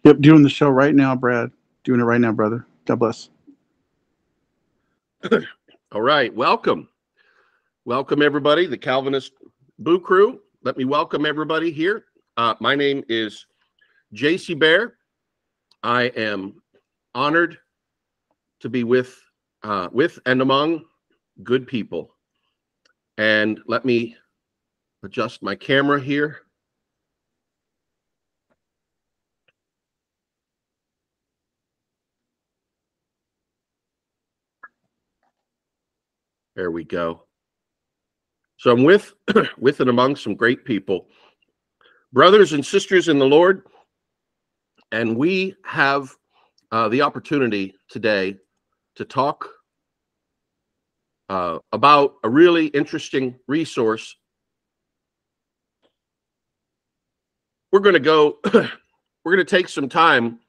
Yep, doing the show right now, Brad. Doing it right now, brother. God bless. All right, welcome. Welcome, everybody, the Calvinist Boo Crew. Let me welcome everybody here. My name is J.C. Bear. I am honored to be with and among good people. And let me adjust my camera here. There we go. So I'm with and among some great people, brothers and sisters in the Lord, and we have the opportunity today to talk about a really interesting resource. We're going to take some time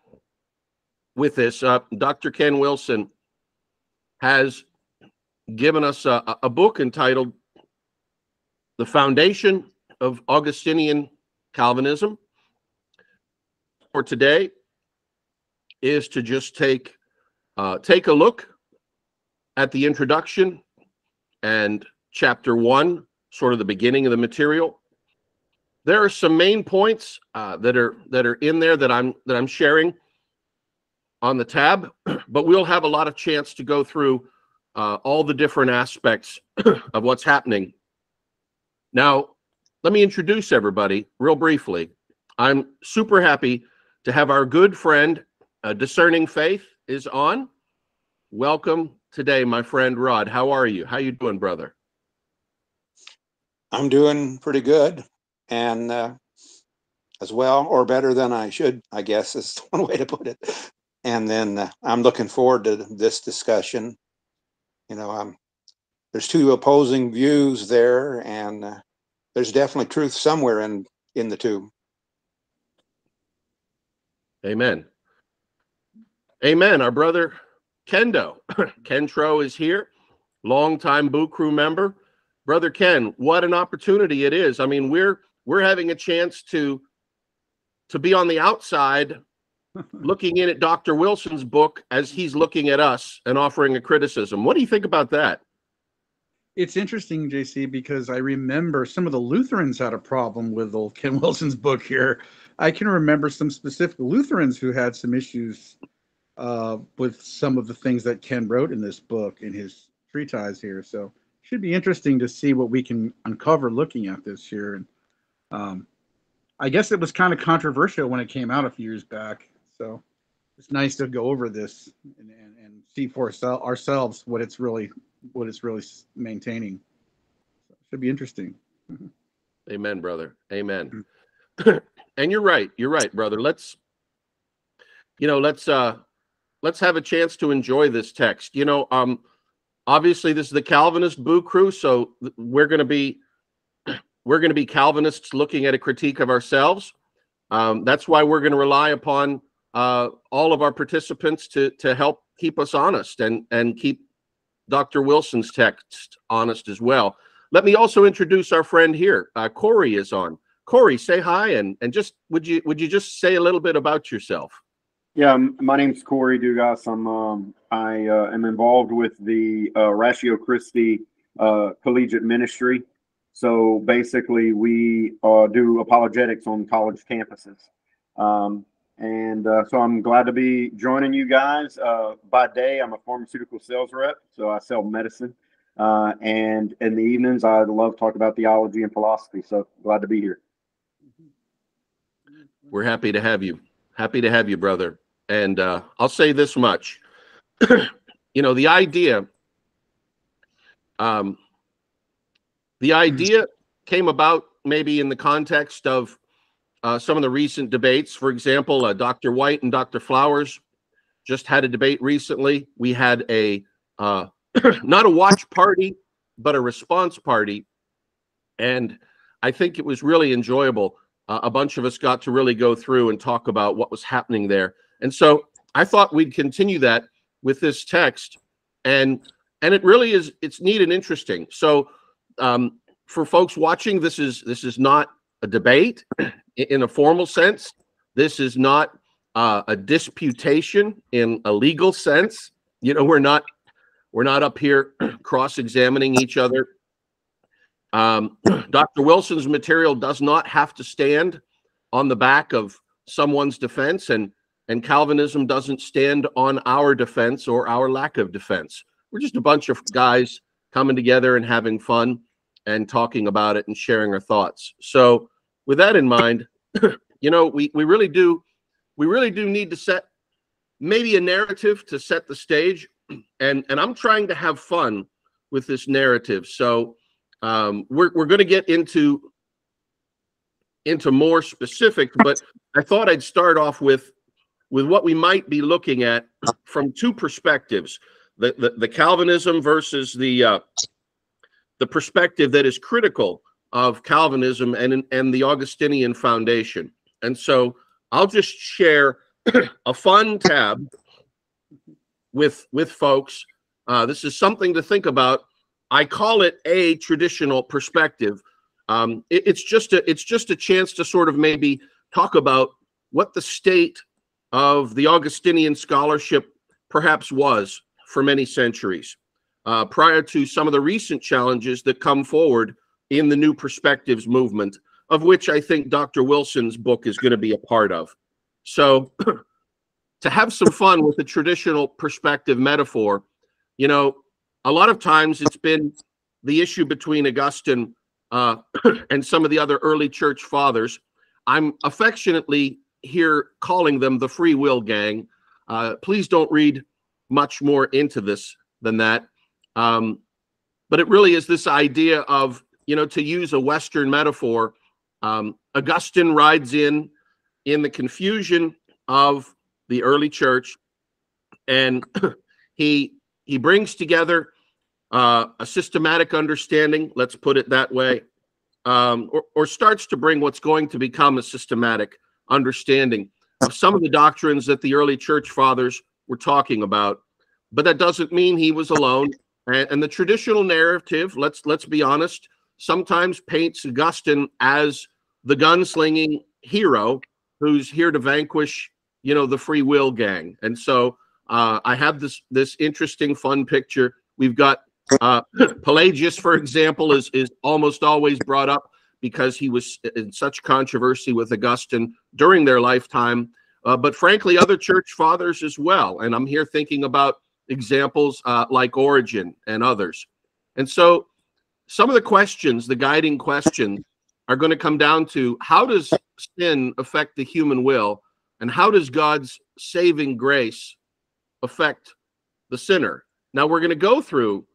with this. Dr. Ken Wilson has given us a book entitled The Foundation of Augustinian Calvinism. For today is to just take a look at the introduction and chapter 1, sort of the beginning of the material. There are some main points that are in there that I'm sharing on the tab, but we'll have a lot of chance to go through all the different aspects of what's happening. Now, let me introduce everybody real briefly. I'm super happy to have our good friend, Discerning Faith, is on. Welcome today, my friend Rod. How are you? How you doing, brother? I'm doing pretty good, and as well, or better than I should, I guess is one way to put it. And then I'm looking forward to this discussion. You know, there's two opposing views there, and there's definitely truth somewhere in the two. Amen. Amen. Our brother Kendo. Ken Tro is here, longtime Boo Crew member. Brother Ken, what an opportunity it is. I mean, we're having a chance to be on the outside looking in at Dr. Wilson's book as he's looking at us and offering a criticism. What do you think about that? It's interesting, JC, because I remember some of the Lutherans had a problem with old Ken Wilson's book here. I can remember some specific Lutherans who had some issues with some of the things that Ken wrote in this book, in his treatise here. So it should be interesting to see what we can uncover looking at this here. And I guess it was kind of controversial when it came out a few years back. So it's nice to go over this and see for ourselves what it's really maintaining. So it should be interesting. Amen, brother. Amen. And you're right, brother. Let's have a chance to enjoy this text. Obviously this is the Calvinist Boo Crew, so we're going to be Calvinists looking at a critique of ourselves. That's why we're going to rely upon all of our participants to help keep us honest and keep Dr. Wilson's text honest as well. Let me also introduce our friend here. Corey is on. Corey, say hi and just would you just say a little bit about yourself? Yeah, my name's Corey Dugas. I am involved with the Ratio Christi collegiate ministry. So basically, we do apologetics on college campuses. So I'm glad to be joining you guys. By day, I'm a pharmaceutical sales rep, so I sell medicine. And in the evenings, I love talking about theology and philosophy. So glad to be here. We're happy to have you. Happy to have you, brother. And I'll say this much. The idea came about maybe in the context of some of the recent debates. For example, Dr. White and Dr. Flowers just had a debate recently. We had a not a watch party, but a response party. And I think it was really enjoyable. A bunch of us got to really go through and talk about what was happening there. And so I thought we'd continue that with this text. And it really is, it's neat and interesting. So for folks watching, this is not a debate in a formal sense. This is not a disputation in a legal sense. You know, we're not up here cross-examining each other. Dr. Wilson's material does not have to stand on the back of someone's defense, and Calvinism doesn't stand on our defense or our lack of defense. We're just a bunch of guys coming together and having fun and talking about it and sharing our thoughts. So with that in mind, you know, we really do need to set maybe a narrative to set the stage, and I'm trying to have fun with this narrative. So we're going to get into more specifics, but I thought I'd start off with what we might be looking at from two perspectives: the Calvinism versus the perspective that is critical of Calvinism and the Augustinian foundation. And so I'll just share a fun tab with folks. This is something to think about. I call it a traditional perspective. It's just a chance to sort of maybe talk about what the state of the Augustinian scholarship perhaps was for many centuries, prior to some of the recent challenges that come forward in the New Perspectives movement, of which I think Dr. Wilson's book is going to be a part of. So to have some fun with the traditional perspective metaphor, you know, a lot of times it's been the issue between Augustine and some of the other early church fathers. I'm affectionately here calling them the free will gang. Please don't read much more into this than that. But it really is this idea of, you know, to use a Western metaphor, Augustine rides in the confusion of the early church, and he brings together a systematic understanding, let's put it that way, or starts to bring what's going to become a systematic understanding of some of the doctrines that the early church fathers were talking about. But that doesn't mean he was alone. And the traditional narrative, let's be honest, sometimes paints Augustine as the gunslinging hero who's here to vanquish, you know, the free will gang. And so I have this interesting, fun picture. We've got Pelagius, for example, is almost always brought up because he was in such controversy with Augustine during their lifetime. But frankly, other church fathers as well. And I'm here thinking about examples like Origen and others. And so some of the questions, the guiding questions, are going to come down to: how does sin affect the human will? And how does God's saving grace affect the sinner? Now, we're going to go through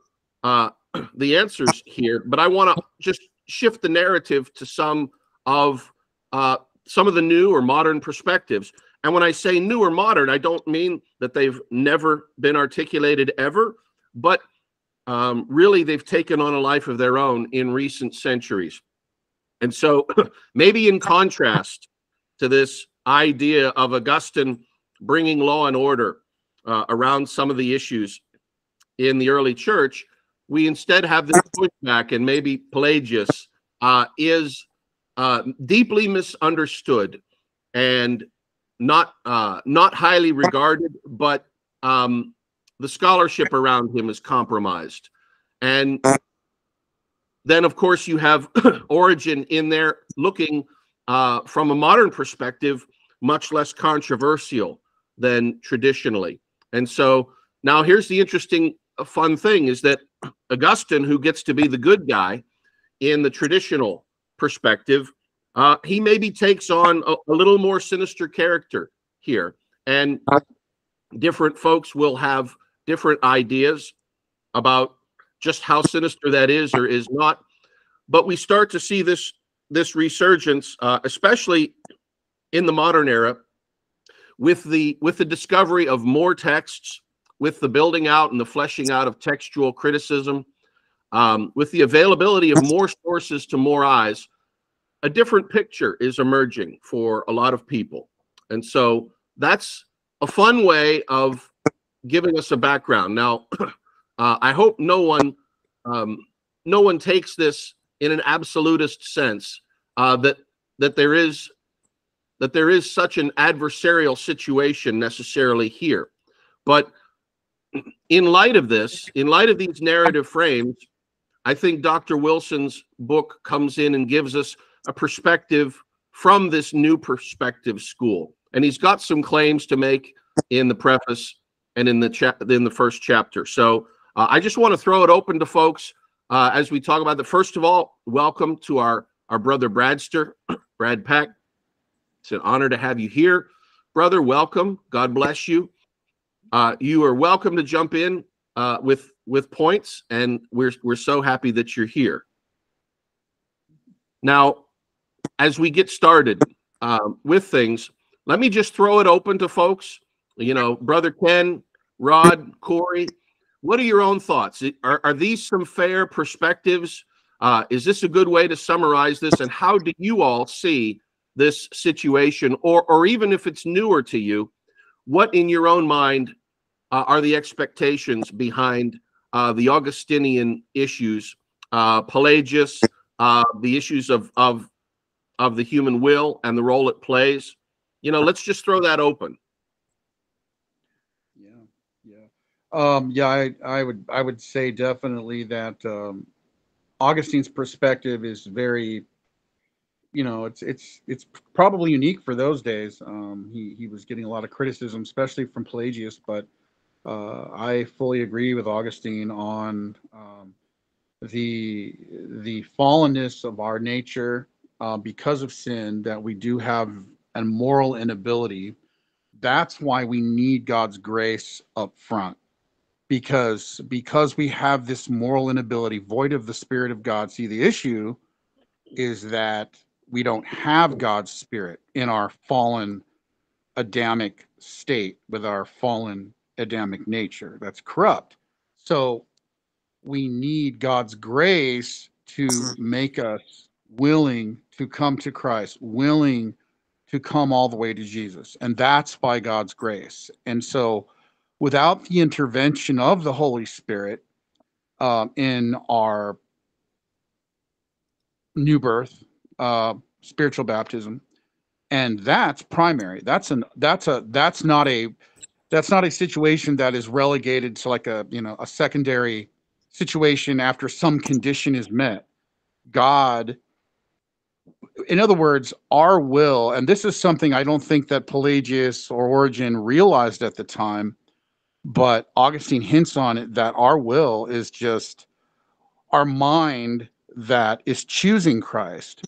the answers here, but I want to just shift the narrative to some of the new or modern perspectives. And when I say new or modern, I don't mean that they've never been articulated ever, but really they've taken on a life of their own in recent centuries. And so maybe in contrast to this idea of Augustine bringing law and order around some of the issues in the early church, we instead have this pushback, and maybe Pelagius is deeply misunderstood and not highly regarded, but the scholarship around him is compromised. And then, of course, you have Origen in there looking from a modern perspective, much less controversial than traditionally. And so now here's the interesting, fun thing is that Augustine, who gets to be the good guy in the traditional perspective, he maybe takes on a little more sinister character here. And different folks will have different ideas about just how sinister that is or is not. But we start to see this resurgence, especially in the modern era, with the discovery of more texts, with the building out and the fleshing out of textual criticism, with the availability of more sources to more eyes. A different picture is emerging for a lot of people. And so that's a fun way of giving us a background. Now, I hope no one takes this in an absolutist sense, that there is that there is such an adversarial situation necessarily here. But in light of this, in light of these narrative frames, I think Dr. Wilson's book comes in and gives us a perspective from this new perspective school. And he's got some claims to make in the preface and in the first chapter. So I just want to throw it open to folks as we talk about that. First of all, welcome to our brother Bradster, Brad Peck. It's an honor to have you here. Brother, welcome. God bless you. You are welcome to jump in with points, and we're so happy that you're here. Now, as we get started with things, let me just throw it open to folks. You know, Brother Ken, Rod, Corey, what are your own thoughts? Are these some fair perspectives? Is this a good way to summarize this? And how do you all see this situation? Or even if it's newer to you, what in your own mind are the expectations behind the Augustinian issues, Pelagius, the issues of the human will and the role it plays? You know, let's just throw that open. I would say definitely that Augustine's perspective is very, you know, it's probably unique for those days. He was getting a lot of criticism, especially from Pelagius, but I fully agree with Augustine on the fallenness of our nature because of sin, that we do have a moral inability. That's why we need God's grace up front, because we have this moral inability, void of the Spirit of God. See, the issue is that we don't have God's Spirit in our fallen Adamic state, with our fallen Adamic nature that's corrupt. So we need God's grace to make us willing to come to Christ, willing to come all the way to Jesus. And that's by God's grace. And so without the intervention of the Holy Spirit in our new birth, spiritual baptism, and that's primary. That's not a situation that is relegated to like a secondary situation after some condition is met. God, in other words, our will, and this is something I don't think that Pelagius or Origen realized at the time, but Augustine hints on it, that our will is just our mind that is choosing Christ.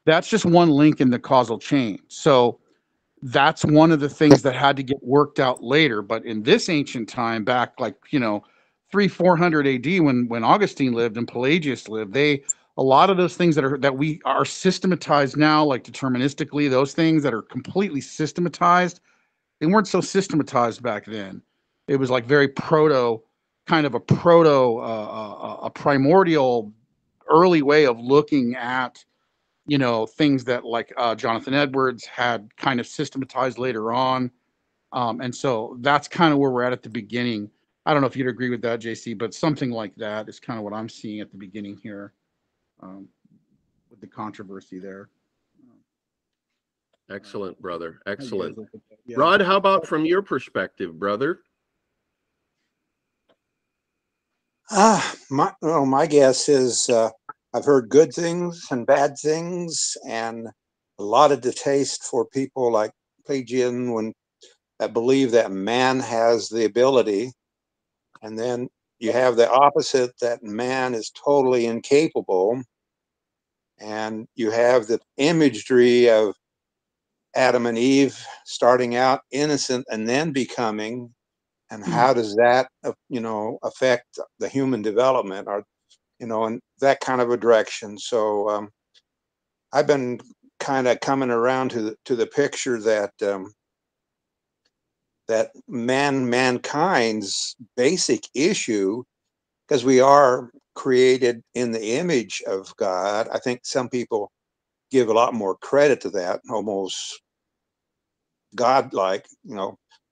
That's just one link in the causal chain. So that's one of the things that had to get worked out later. But in this ancient time, back like 300-400 AD, when Augustine lived and Pelagius lived, a lot of those things that we are systematized now, like deterministically, those things that are completely systematized, they weren't so systematized back then. It was like very a primordial early way of looking at things that like Jonathan Edwards had kind of systematized later on. And so that's kind of where we're at the beginning. I don't know if you'd agree with that, JC, but something like that is kind of what I'm seeing at the beginning here with the controversy there. Excellent, brother. Excellent. Yeah. Rod, how about from your perspective, brother? My guess is I've heard good things and bad things, and a lot of distaste for people like Pelagian that believe that man has the ability, and then you have the opposite, that man is totally incapable, and you have the imagery of Adam and Eve starting out innocent and then becoming, and how does that affect the human development, or in that kind of a direction. So I've been kind of coming around to the picture that that mankind's basic issue, because we are created in the image of God. I think some people give a lot more credit to that, almost godlike.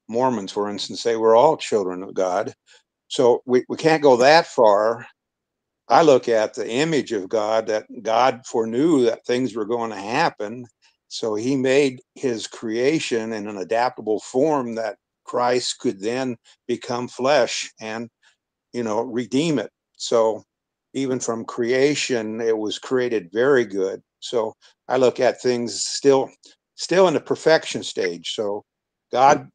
Mormons, for instance, say we're all children of God. So we can't go that far. I look at the image of God, that God foreknew that things were going to happen, So he made his creation in an adaptable form that Christ could then become flesh and, redeem it. So even from creation, it was created very good. So I look at things still in the perfection stage. So God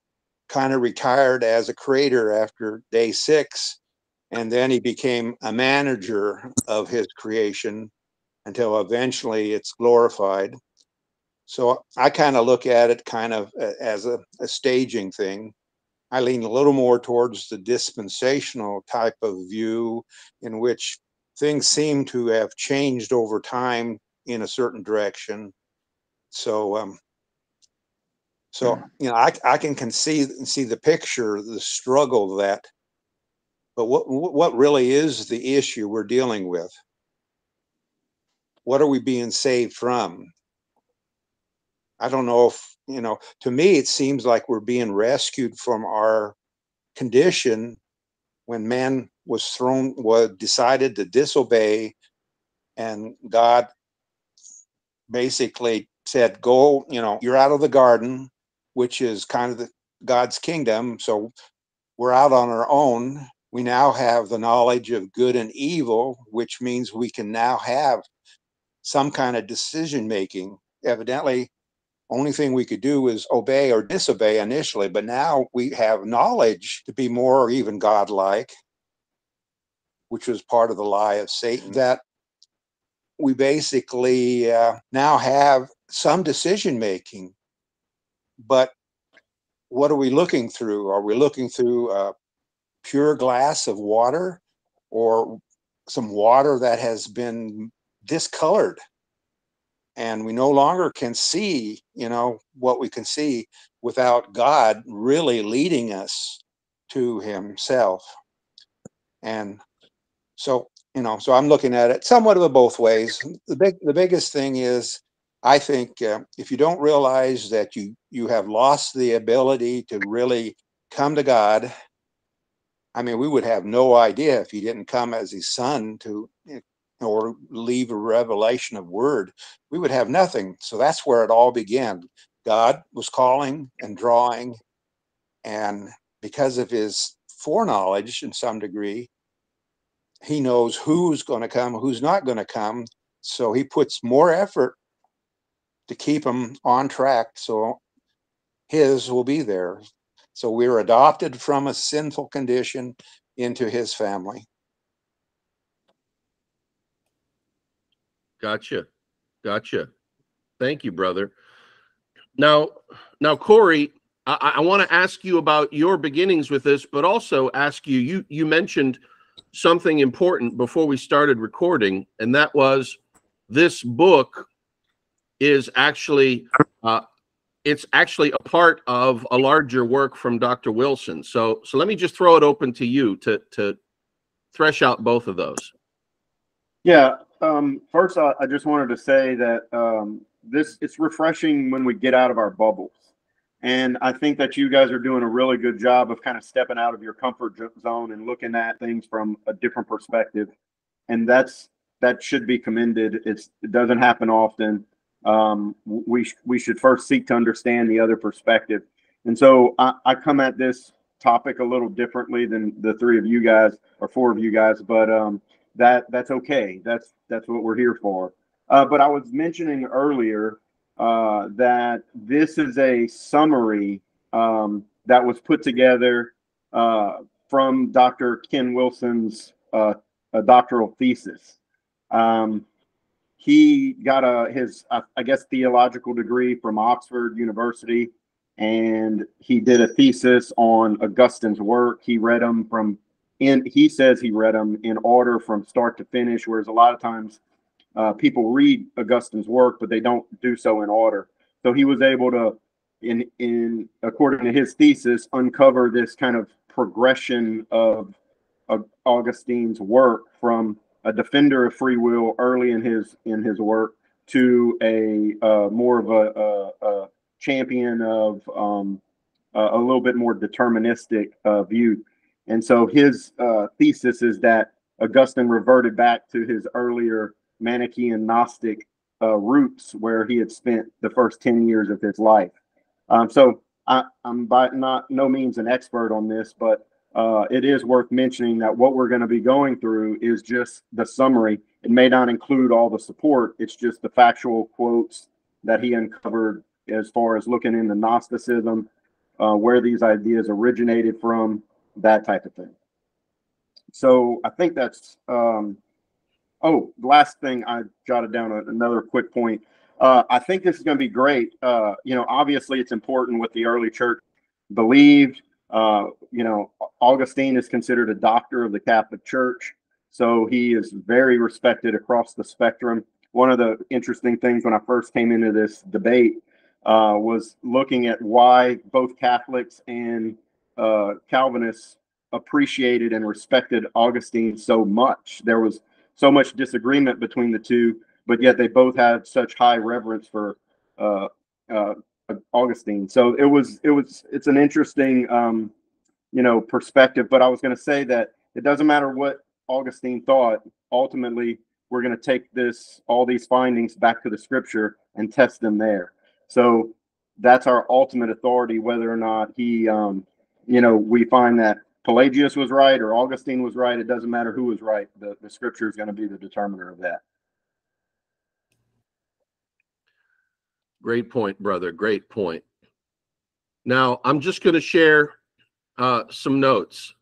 kind of retired as a creator after day 6, and then he became a manager of his creation until eventually it's glorified. So I kind of look at it kind of as a staging thing. I lean a little more towards the dispensational type of view, in which things seem to have changed over time in a certain direction. So, I can see the picture, the struggle that. But what really is the issue we're dealing with? What are we being saved from? I don't know if, to me, it seems like we're being rescued from our condition when man was decided to disobey, and God basically said, go, you're out of the garden, which is kind of God's kingdom. So we're out on our own. We now have the knowledge of good and evil, which means we can now have some kind of decision making. Evidently, only thing we could do is obey or disobey initially, but now we have knowledge to be more or even godlike, which was part of the lie of Satan, that we basically now have some decision making. But what are we looking through? Are we looking through a pure glass of water, or some water that has been discolored? And we no longer can see, what we can see without God really leading us to himself. And so, so I'm looking at it somewhat of a both ways. The biggest thing is, I think, if you don't realize that you have lost the ability to really come to God. I mean, we would have no idea if he didn't come as his son or leave a revelation of word. We would have nothing. So that's where it all began. God was calling and drawing, and because of his foreknowledge in some degree, he knows who's going to come, who's not going to come. So he puts more effort to keep them on track, so his will be there. So we're adopted from a sinful condition into his family. Gotcha. Thank you, brother. Now, Corey, I want to ask you about your beginnings with this, but also ask you mentioned something important before we started recording, and that was this book is actually it's actually a part of a larger work from Dr. Wilson. So let me just throw it open to you to thresh out both of those. Yeah. First, I just wanted to say that it's refreshing when we get out of our bubbles. And I think that you guys are doing a really good job of kind of stepping out of your comfort zone and looking at things from a different perspective. And that should be commended. It doesn't happen often. We should first seek to understand the other perspective. And so I come at this topic a little differently than the 3 of you guys or 4 of you guys, but that's okay. That's what we're here for. But I was mentioning earlier that this is a summary that was put together from Dr. Ken Wilson's a doctoral thesis. He got his theological degree from Oxford University, and he did a thesis on Augustine's work. He read them he says he read them in order from start to finish, whereas a lot of times people read Augustine's work, but they don't do so in order. So he was able to, according to his thesis, uncover this kind of progression of Augustine's work from a defender of free will early in his work to a more of a champion of a little bit more deterministic view. And so his thesis is that Augustine reverted back to his earlier Manichaean Gnostic roots where he had spent the first 10 years of his life. So I'm by no means an expert on this, but it is worth mentioning that what we're going to be going through is just the summary. It may not include all the support. It's just the factual quotes that he uncovered as far as looking into Gnosticism, where these ideas originated from, that type of thing. So I think that's, the last thing I jotted down, another quick point. I think this is going to be great. Obviously it's important what the early church believed. Augustine is considered a doctor of the Catholic Church, so he is very respected across the spectrum. One of the interesting things when I first came into this debate was looking at why both Catholics and Calvinists appreciated and respected Augustine so much. There was so much disagreement between the two, but yet they both had such high reverence for Augustine. So it's an interesting perspective. But I was going to say that it doesn't matter what Augustine thought. Ultimately, we're going to take all these findings back to the scripture and test them there. So that's our ultimate authority, whether or not we find that Pelagius was right or Augustine was right. It doesn't matter who was right. The scripture is going to be the determiner of that. Great point, brother. Great point. Now, I'm just going to share some notes.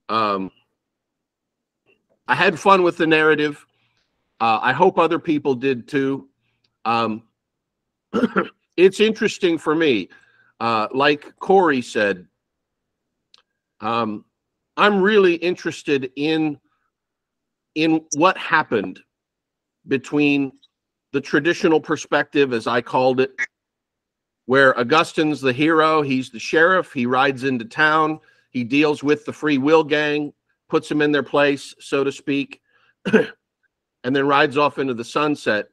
I had fun with the narrative. I hope other people did too. It's interesting for me. Like Corey said, I'm really interested in what happened between the traditional perspective, as I called it, where Augustine's the hero, he's the sheriff, he rides into town, he deals with the free will gang, puts them in their place, so to speak, and then rides off into the sunset.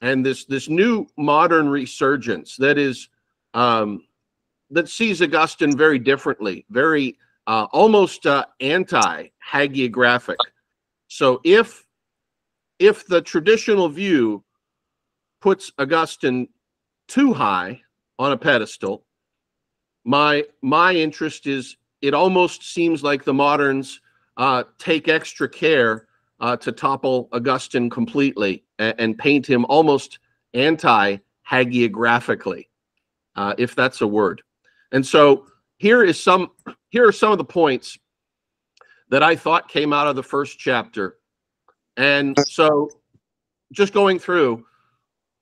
And this new modern resurgence that is that sees Augustine very differently, very almost anti-hagiographic. So if the traditional view puts Augustine too high on a pedestal, my interest is, it almost seems like the moderns take extra care to topple Augustine completely and paint him almost anti-hagiographically, if that's a word. And so here are some of the points that I thought came out of the first chapter. And so just going through,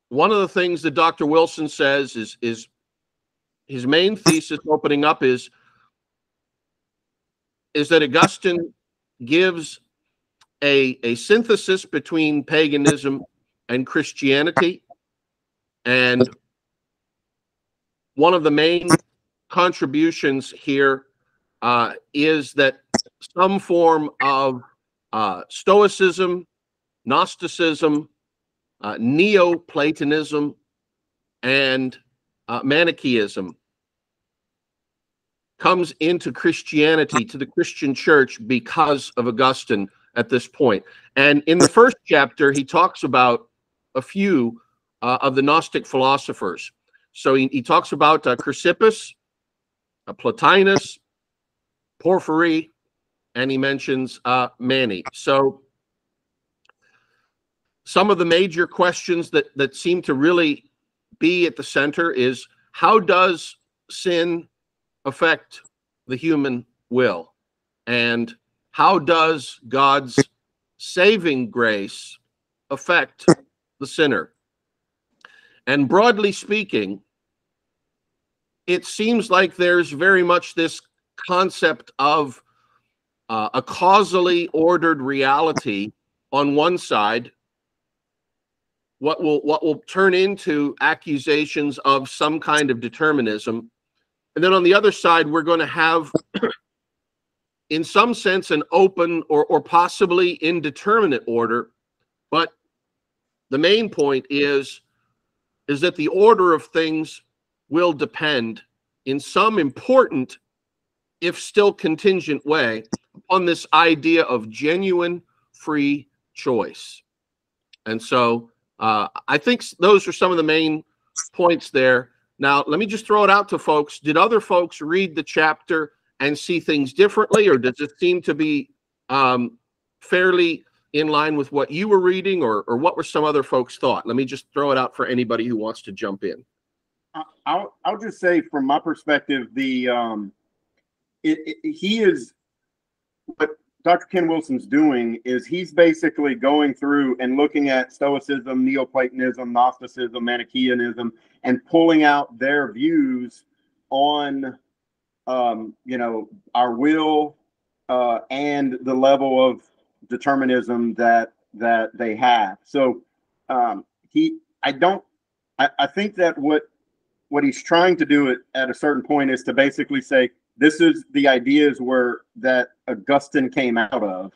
one of the things that Dr. Wilson says is his main thesis opening up is that Augustine gives a synthesis between paganism and Christianity. And one of the main contributions here is that some form of Stoicism, Gnosticism, Neoplatonism, and Manichaeism comes into Christianity, to the Christian church, because of Augustine at this point. And in the first chapter, he talks about a few of the Gnostic philosophers. So he talks about Chrysippus, Plotinus, Porphyry, and he mentions Mani. So some of the major questions that seem to really be at the center is, how does sin affect the human will? And how does God's saving grace affect the sinner? And broadly speaking, it seems like there's very much this concept of a causally ordered reality on one side, what will turn into accusations of some kind of determinism. And then on the other side, we're going to have, in some sense, an open or possibly indeterminate order. But the main point is that the order of things will depend in some important, if still contingent way, on this idea of genuine free choice. And so I think those are some of the main points there. Now, let me just throw it out to folks. Did other folks read the chapter and see things differently, or does it seem to be fairly in line with what you were reading, or what were some other folks' thought? Let me just throw it out for anybody who wants to jump in. I'll just say from my perspective, he is, what Dr. Ken Wilson's doing is he's basically going through and looking at Stoicism, Neoplatonism, Gnosticism, Manichaeanism, and pulling out their views on, our will and the level of determinism that they have. So I think that what he's trying to do at a certain point is to basically say, this is the ideas that Augustine came out of.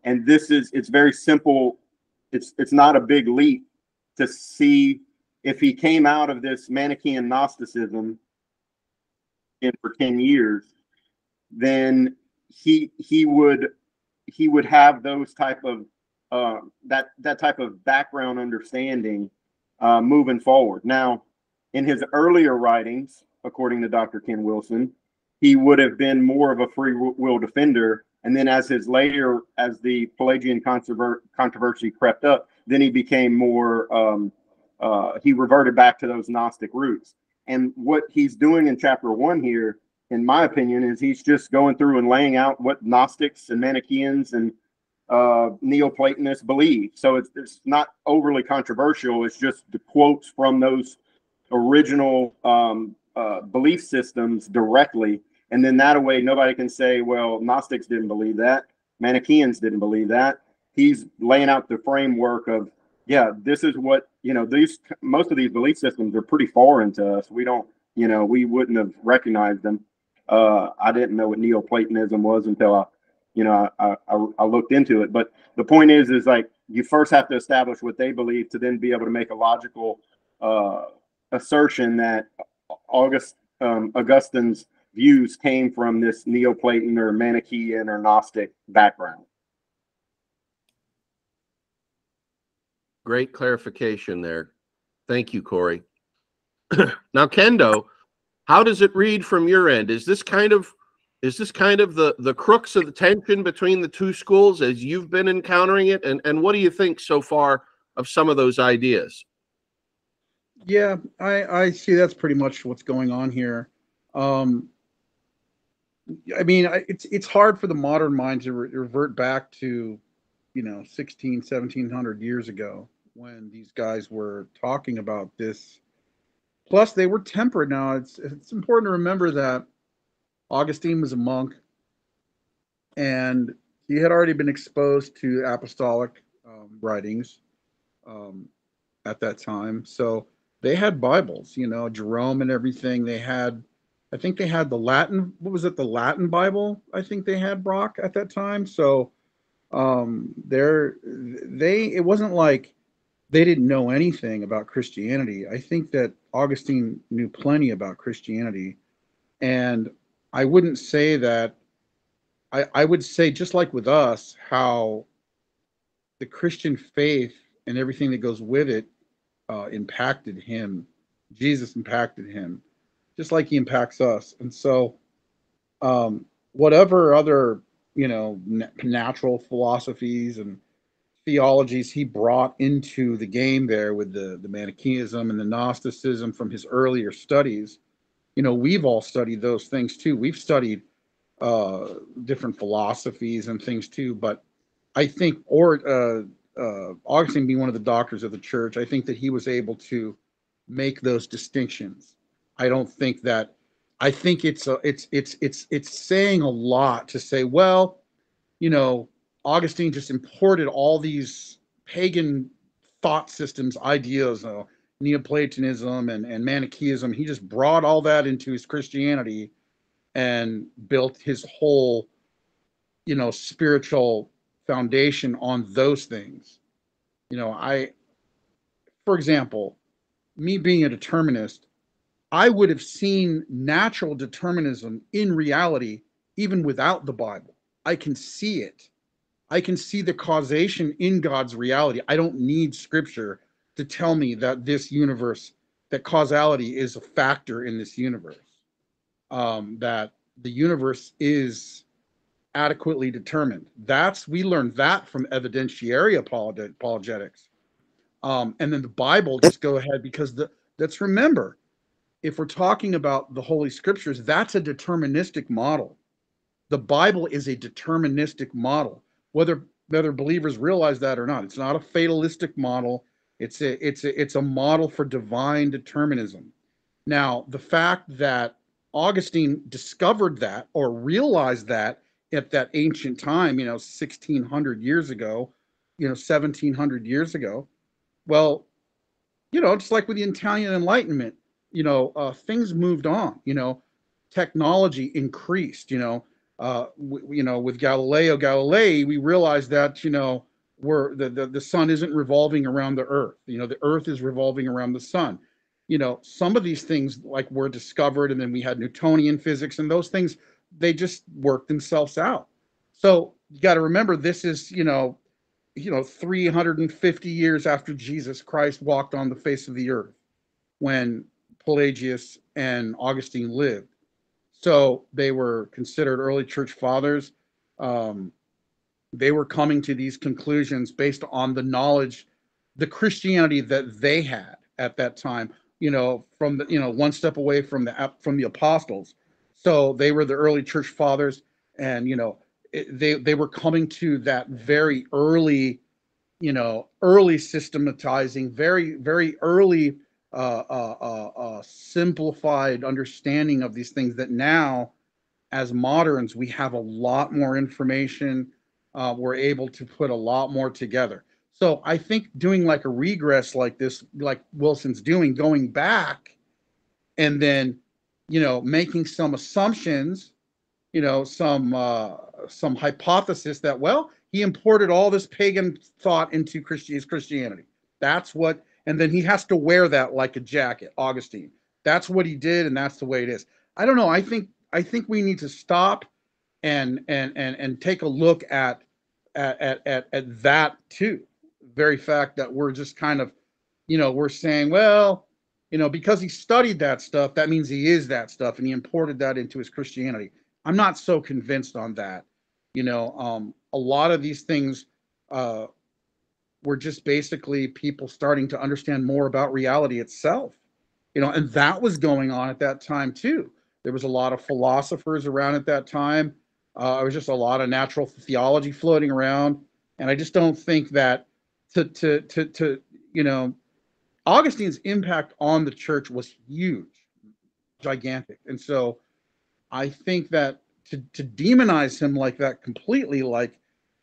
And it's very simple. It's not a big leap to see if he came out of this Manichaean Gnosticism for 10 years, then he would have those type of that type of background understanding moving forward. Now, in his earlier writings, according to Dr. Ken Wilson, he would have been more of a free will defender. And then as the Pelagian controversy crept up, then he became more, he reverted back to those Gnostic roots. And what he's doing in chapter 1 here, in my opinion, is he's just going through and laying out what Gnostics and Manichaeans and Neoplatonists believe. So it's not overly controversial. It's just the quotes from those original belief systems directly. And then that way, nobody can say, well, Gnostics didn't believe that. Manichaeans didn't believe that. He's laying out the framework of, yeah, this is what, most of these belief systems are pretty foreign to us. We don't, we wouldn't have recognized them. I didn't know what Neoplatonism was until I looked into it. But the point is like, you first have to establish what they believe to then be able to make a logical assertion that Augustine's views came from this Neoplaton or Manichaean or Gnostic background. Great clarification there. Thank you, Corey. Now, Kendo, how does it read from your end? Is this kind of the crux of the tension between the two schools as you've been encountering it? And what do you think so far of some of those ideas? Yeah, I see that's pretty much what's going on here. I mean, it's hard for the modern mind to revert back to, 1700 years ago when these guys were talking about this. Plus, they were temperate. Now, it's important to remember that Augustine was a monk, and he had already been exposed to apostolic writings at that time. So they had Bibles, Jerome and everything. I think they had the Latin. What was it? The Latin Bible. I think they had, Brock, at that time. So it wasn't like they didn't know anything about Christianity. I think that Augustine knew plenty about Christianity, and I wouldn't say that. I would say, just like with us, how the Christian faith and everything that goes with it impacted him. Jesus impacted him, just like he impacts us. And so whatever other, natural philosophies and theologies he brought into the game there with the Manichaeism and the Gnosticism from his earlier studies, we've all studied those things too. We've studied different philosophies and things too. But I think, Augustine being one of the doctors of the church, I think that he was able to make those distinctions. I don't think that. I think it's saying a lot to say, well, Augustine just imported all these pagan thought systems, ideas, Neoplatonism and Manichaeism. He just brought all that into his Christianity and built his whole, spiritual foundation on those things. For example, me being a determinist, I would have seen natural determinism in reality even without the Bible. I can see it. I can see the causation in God's reality. I don't need scripture to tell me that this universe, that causality is a factor in this universe, that the universe is adequately determined. We learned that from evidentiary apologetics. And then the Bible, just go ahead, because let's remember, if we're talking about the Holy Scriptures, that's a deterministic model. The Bible is a deterministic model, whether believers realize that or not. It's not a fatalistic model. It's a model for divine determinism. Now, the fact that Augustine discovered that or realized that at that ancient time, 1600 years ago, 1700 years ago, well, just like with the Italian Enlightenment, things moved on. Technology increased. With Galileo Galilei, we realized that the sun isn't revolving around the Earth. The Earth is revolving around the sun. Some of these things like were discovered, and then we had Newtonian physics, and those things, they just worked themselves out. So you got to remember, this is 350 years after Jesus Christ walked on the face of the earth, when Pelagius and Augustine lived. So they were considered early church fathers. They were coming to these conclusions based on the knowledge, the Christianity that they had at that time, from the, one step away from the apostles. So they were the early church fathers, and they were coming to that very early, early systematizing, very, very early simplified understanding of these things, that now, as moderns, we have a lot more information. We're able to put a lot more together. So I think doing like a regress like this, like Wilson's doing, going back and then, making some assumptions, some hypothesis that, well, he imported all this pagan thought into Christianity. That's what, and then he has to wear that like a jacket, Augustine. That's what he did, and that's the way it is. I don't know. I think we need to stop and take a look at that too. Very fact that we're just kind of, we're saying, well, because he studied that stuff, that means he is that stuff, and he imported that into his Christianity. I'm not so convinced on that. A lot of these things were just basically people starting to understand more about reality itself, and that was going on at that time too. There was a lot of philosophers around at that time. There was just a lot of natural theology floating around, and I just don't think that Augustine's impact on the church was huge, gigantic, and so I think that to demonize him like that completely, like,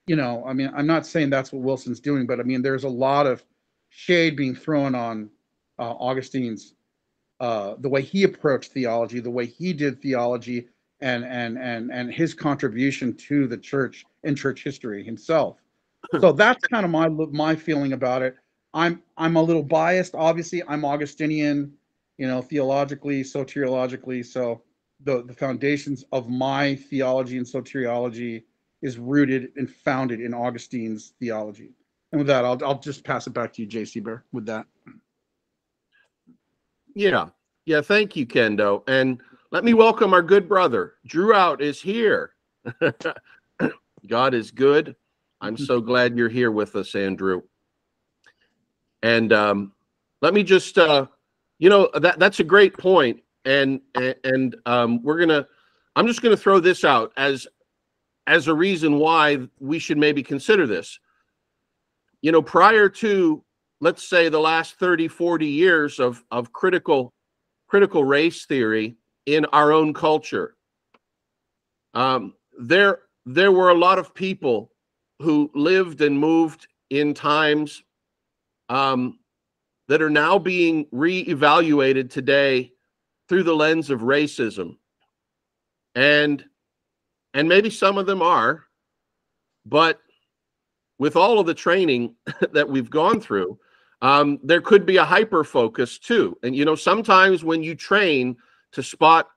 I'm not saying that's what Wilson's doing, but there's a lot of shade being thrown on Augustine's, the way he approached theology, the way he did theology, and his contribution to the church and church history himself. So that's kind of my feeling about it. I'm a little biased, obviously. I'm Augustinian, theologically, soteriologically. So the foundations of my theology and soteriology is rooted and founded in Augustine's theology. And with that, I'll just pass it back to you, J.C. Bear, with that. Yeah. Thank you, Kendo. And let me welcome our good brother. Drew Out is here. God is good. I'm so glad you're here with us, Andrew. And let me just, that's a great point. And I'm just gonna throw this out as a reason why we should maybe consider this. Prior to, let's say, the last 30, 40 years of critical race theory in our own culture, there were a lot of people who lived and moved in times that are now being reevaluated today through the lens of racism. And maybe some of them are, but with all of the training that we've gone through, there could be a hyper focus too. And sometimes when you train to spot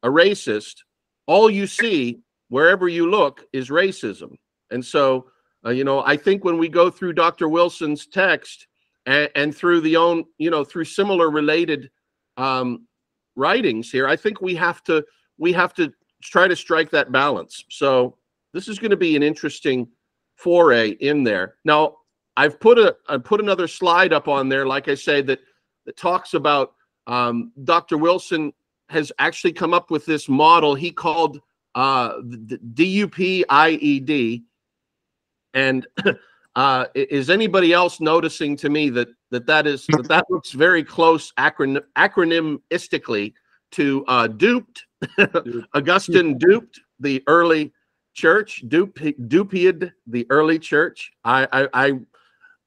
a racist, all you see wherever you look is racism. And so, I think when we go through Dr. Wilson's text, and through the own, through similar related writings here, I think we have to try to strike that balance. So this is going to be an interesting foray in there. Now, I put another slide up on there, like I say, that talks about Dr. Wilson has actually come up with this model he called the DUP-IED. And is anybody else noticing to me that looks very close acronymistically to duped? Augustine duped the early church, dupied the early church.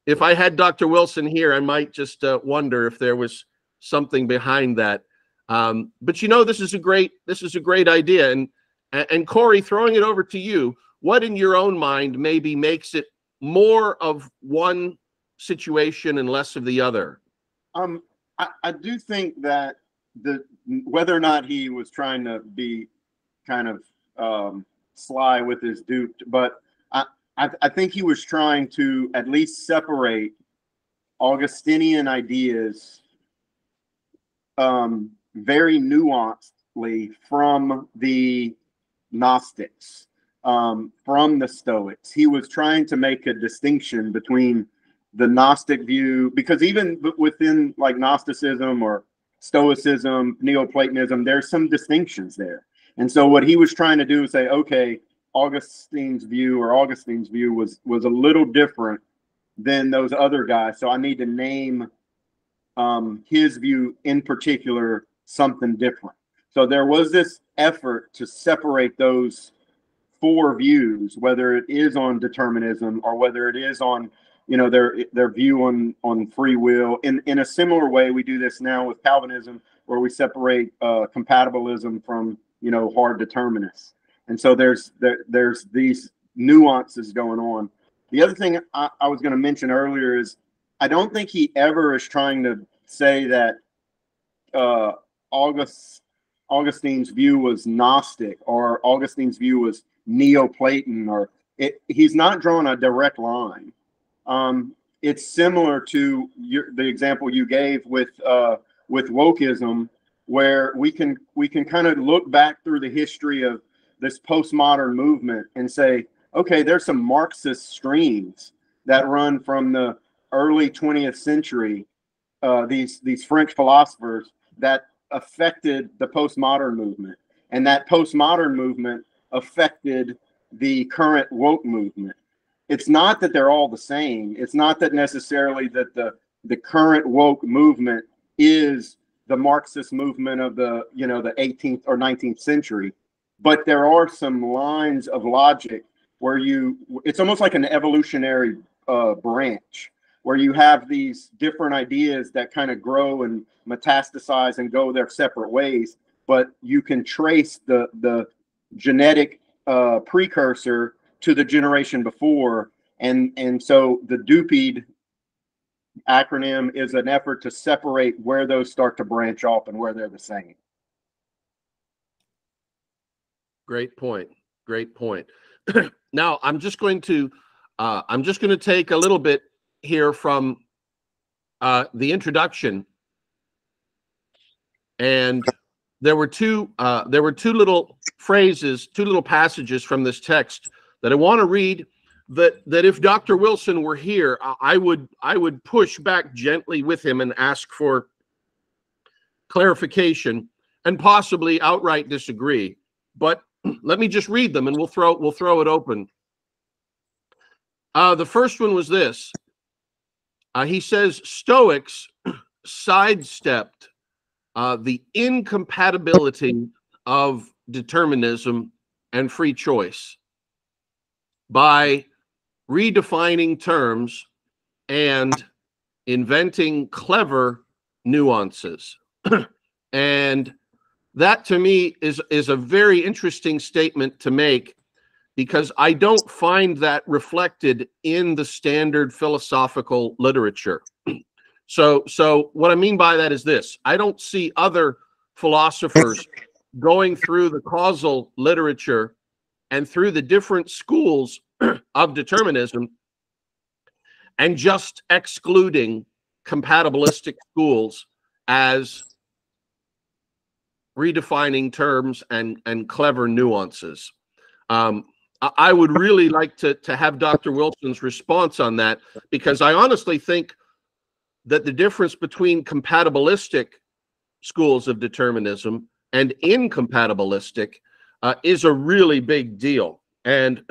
If I had Dr. Wilson here, I might just wonder if there was something behind that. But this is a great idea. And Corey, throwing it over to you, what in your own mind maybe makes it more of one situation and less of the other? I do think that whether or not he was trying to be kind of sly with his duped, but I think he was trying to at least separate Augustinian ideas very nuancedly from the Gnostics, from the Stoics. He was trying to make a distinction between the Gnostic view, because even within like Gnosticism or Stoicism, Neoplatonism, there's some distinctions there. And so what he was trying to do is say, okay, Augustine's view was a little different than those other guys. So I need to name his view in particular something different. So there was this effort to separate those four views, whether it is on determinism or whether it is on, their view on free will. In a similar way, we do this now with Calvinism, where we separate compatibilism from, hard determinists. And so there's these nuances going on. The other thing I was going to mention earlier is I don't think he ever is trying to say that Augustine's view was Gnostic or Augustine's view was Neoplaton, he's not drawing a direct line. It's similar to the example you gave with wokeism, where we can kind of look back through the history of this postmodern movement and say, okay, there's some Marxist streams that run from the early 20th century, these French philosophers that affected the postmodern movement, and that postmodern movement affected the current woke movement. It's not that they're all the same. It's not that necessarily that the current woke movement is the Marxist movement of the 18th or 19th century, but there are some lines of logic where it's almost like an evolutionary branch, where you have these different ideas that kind of grow and metastasize and go their separate ways, but you can trace the genetic precursor to the generation before. And so the DUPIED acronym is an effort to separate where those start to branch off and where they're the same. Great point. Now I'm just going to take a little bit here from the introduction, and there were two little phrases, two little passages from this text that I want to read. That if Dr. Wilson were here, I would push back gently with him and ask for clarification and possibly outright disagree. But let me just read them, and we'll throw it open. The first one was this. He says Stoics sidestepped the incompatibility of determinism and free choice by redefining terms and inventing clever nuances. And that to me is a very interesting statement to make, because I don't find that reflected in the standard philosophical literature. So what I mean by that is this: I don't see other philosophers going through the causal literature and through the different schools of determinism and just excluding compatibilistic schools as redefining terms and clever nuances. I would really like to have Dr. Wilson's response on that, because I honestly think that the difference between compatibilistic schools of determinism and incompatibilistic is a really big deal. And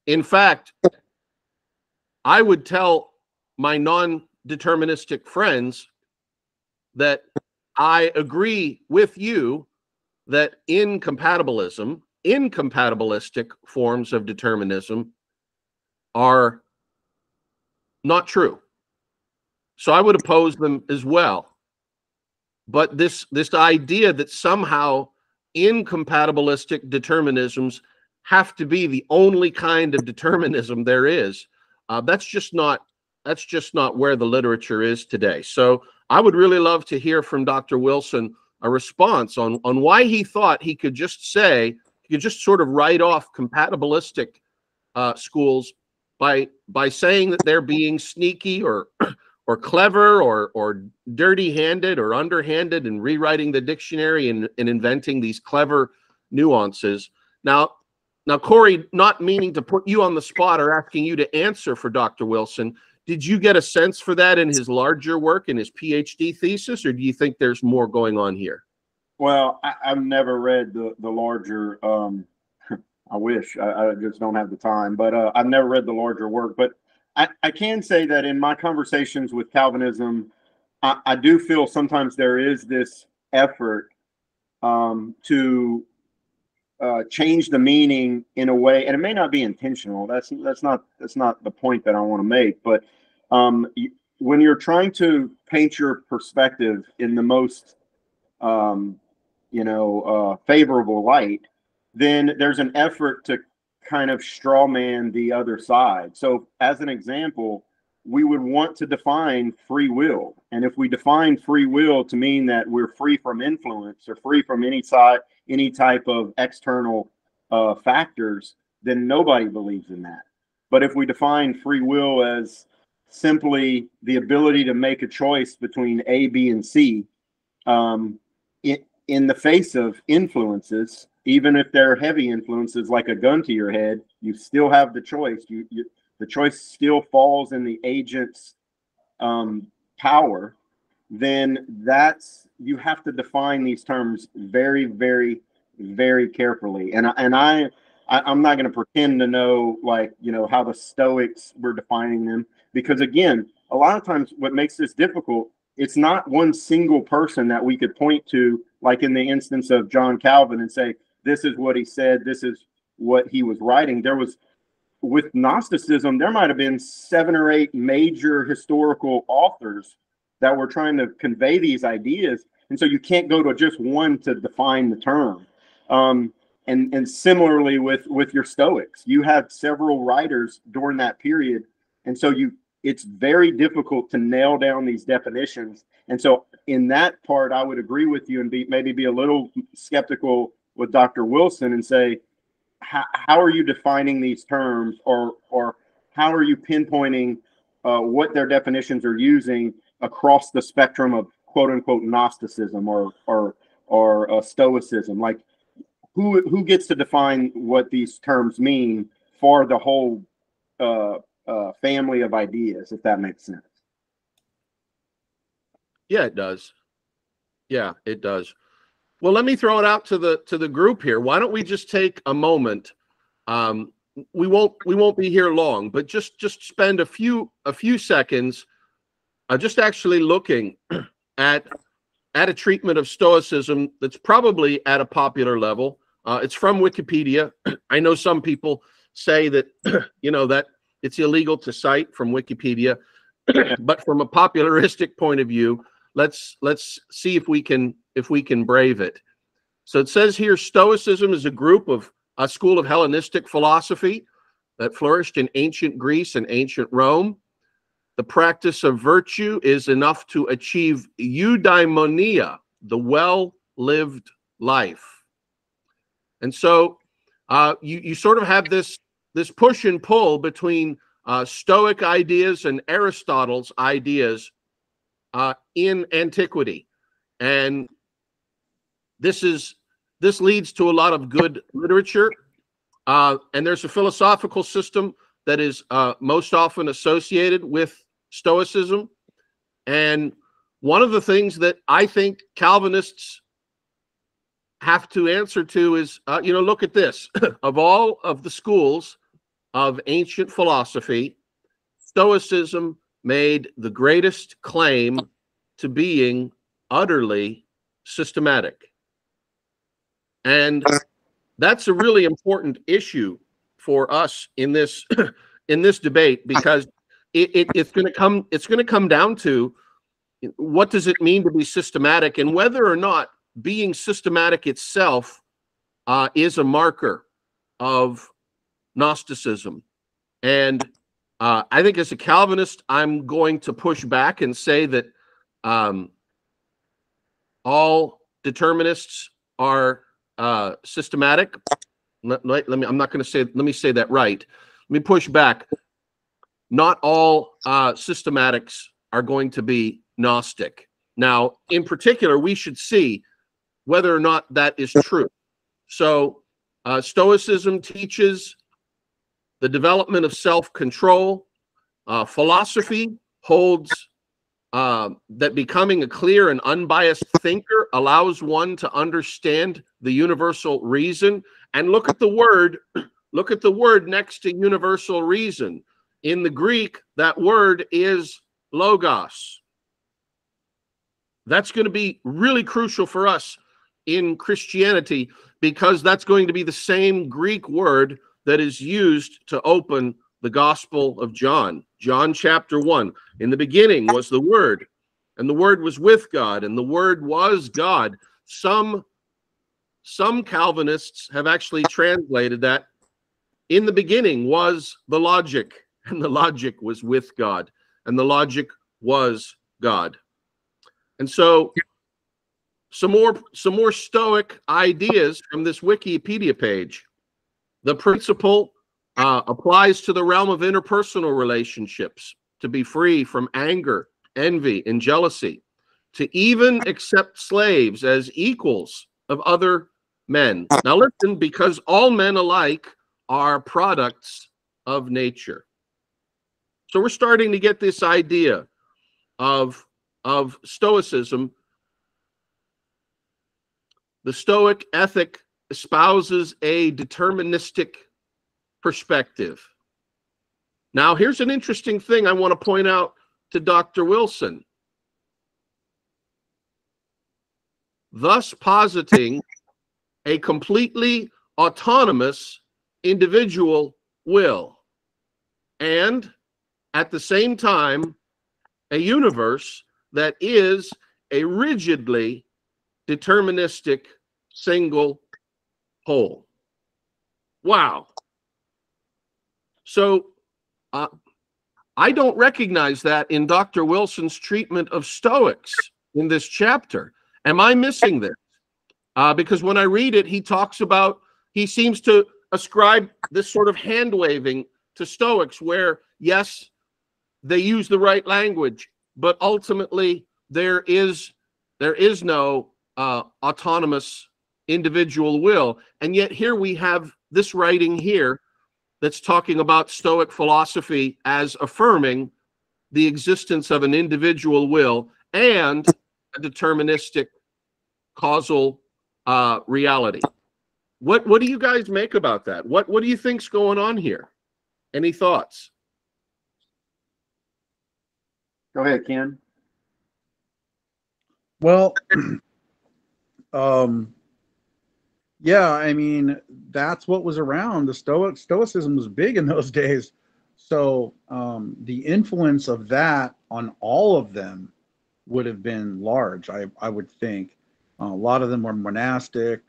in fact, I would tell my non-deterministic friends that I agree with you that incompatibilistic forms of determinism are not true. So I would oppose them as well. But this idea that somehow incompatibilistic determinisms have to be the only kind of determinism there is, that's just not where the literature is today. So I would really love to hear from Dr. Wilson a response on why he thought he could just sort of write off compatibilistic schools by saying that they're being sneaky or clever or dirty-handed or underhanded in rewriting the dictionary and inventing these clever nuances. Now, Corey, not meaning to put you on the spot or asking you to answer for Dr. Wilson, did you get a sense for that in his larger work, in his PhD thesis, or do you think there's more going on here? Well, I've never read the larger, I wish, I just don't have the time, but I've never read the larger work. But I can say that in my conversations with Calvinism, I do feel sometimes there is this effort to change the meaning in a way, and it may not be intentional. That's not the point that I want to make. But when you're trying to paint your perspective in the most favorable light, then there's an effort to kind of straw man the other side. So as an example, we would want to define free will. And if we define free will to mean that we're free from influence or free from any type of external factors, then nobody believes in that. But if we define free will as simply the ability to make a choice between A, B, and C, in the face of influences, even if they're heavy influences like a gun to your head, you still have the choice. The choice still falls in the agent's power. Then you have to define these terms very, very, very carefully. And I'm not going to pretend to know how the Stoics were defining them, because again, a lot of times what makes this difficult, it's not one single person that we could point to, like in the instance of John Calvin, and say, this is what he said, this is what he was writing. With Gnosticism, there might have been 7 or 8 major historical authors that were trying to convey these ideas. And so you can't go to just one to define the term. And similarly with your Stoics, you had several writers during that period. And so it's very difficult to nail down these definitions. And so in that part, I would agree with you and maybe be a little skeptical with Dr. Wilson and say, how are you defining these terms, or how are you pinpointing what their definitions are using across the spectrum of quote unquote Gnosticism or Stoicism? Like who gets to define what these terms mean for the whole family of ideas, if that makes sense? Yeah, it does. Yeah, it does. Well, let me throw it out to the group here. Why don't we just take a moment? We won't be here long, but just spend a few seconds just actually looking at a treatment of Stoicism that's probably at a popular level. It's from Wikipedia. I know some people say that that it's illegal to cite from Wikipedia, but from a popularistic point of view, let's see if we can brave it. So it says here, Stoicism is a school of Hellenistic philosophy that flourished in ancient Greece and ancient Rome. The practice of virtue is enough to achieve eudaimonia, the well-lived life. And so you sort of have this push and pull between Stoic ideas and Aristotle's ideas in antiquity, and this leads to a lot of good literature. And there's a philosophical system that is most often associated with Stoicism. And one of the things that I think Calvinists have to answer to is, look at this. Of all of the schools of ancient philosophy, Stoicism made the greatest claim to being utterly systematic. And that's a really important issue for us in this in this debate, because it's going to come down to what does it mean to be systematic, and whether or not being systematic itself is a marker of Gnosticism. And I think as a Calvinist, I'm going to push back and say that all determinists are systematic. Let me say that right. Let me push back. Not all systematics are going to be Gnostic. Now, in particular, we should see whether or not that is true. So, Stoicism teaches the development of self-control. Philosophy holds that becoming a clear and unbiased thinker allows one to understand the universal reason. And look at the word next to universal reason. In the Greek, that word is logos. That's going to be really crucial for us in Christianity, because that's going to be the same Greek word that is used to open the Gospel of John. John chapter 1. In the beginning was the Word, and the Word was with God, and the Word was God. Some Calvinists have actually translated that in the beginning was the logic, and the logic was with God, and the logic was God. And so some more Stoic ideas from this Wikipedia page. The principle applies to the realm of interpersonal relationships, to be free from anger, envy, and jealousy, to even accept slaves as equals of other men. Now listen, because all men alike are products of nature. So we're starting to get this idea of Stoicism. The Stoic ethic espouses a deterministic perspective. Now, here's an interesting thing I want to point out to Dr. Wilson. Thus positing a completely autonomous individual will, and at the same time, a universe that is a rigidly deterministic single whole. Wow. So I don't recognize that in Dr. Wilson's treatment of Stoics in this chapter. Am I missing this? Because when I read it, he seems to ascribe this sort of hand waving to Stoics, where yes, they use the right language, but ultimately there is no autonomous individual will. And yet here we have this writing here that's talking about Stoic philosophy as affirming the existence of an individual will and a deterministic causal reality. What do you guys make about that? What do you think's going on here? Any thoughts? Go ahead, Ken. Well, yeah, I mean, that's what was around. The Stoicism was big in those days. So the influence of that on all of them would have been large, I would think. A lot of them were monastic,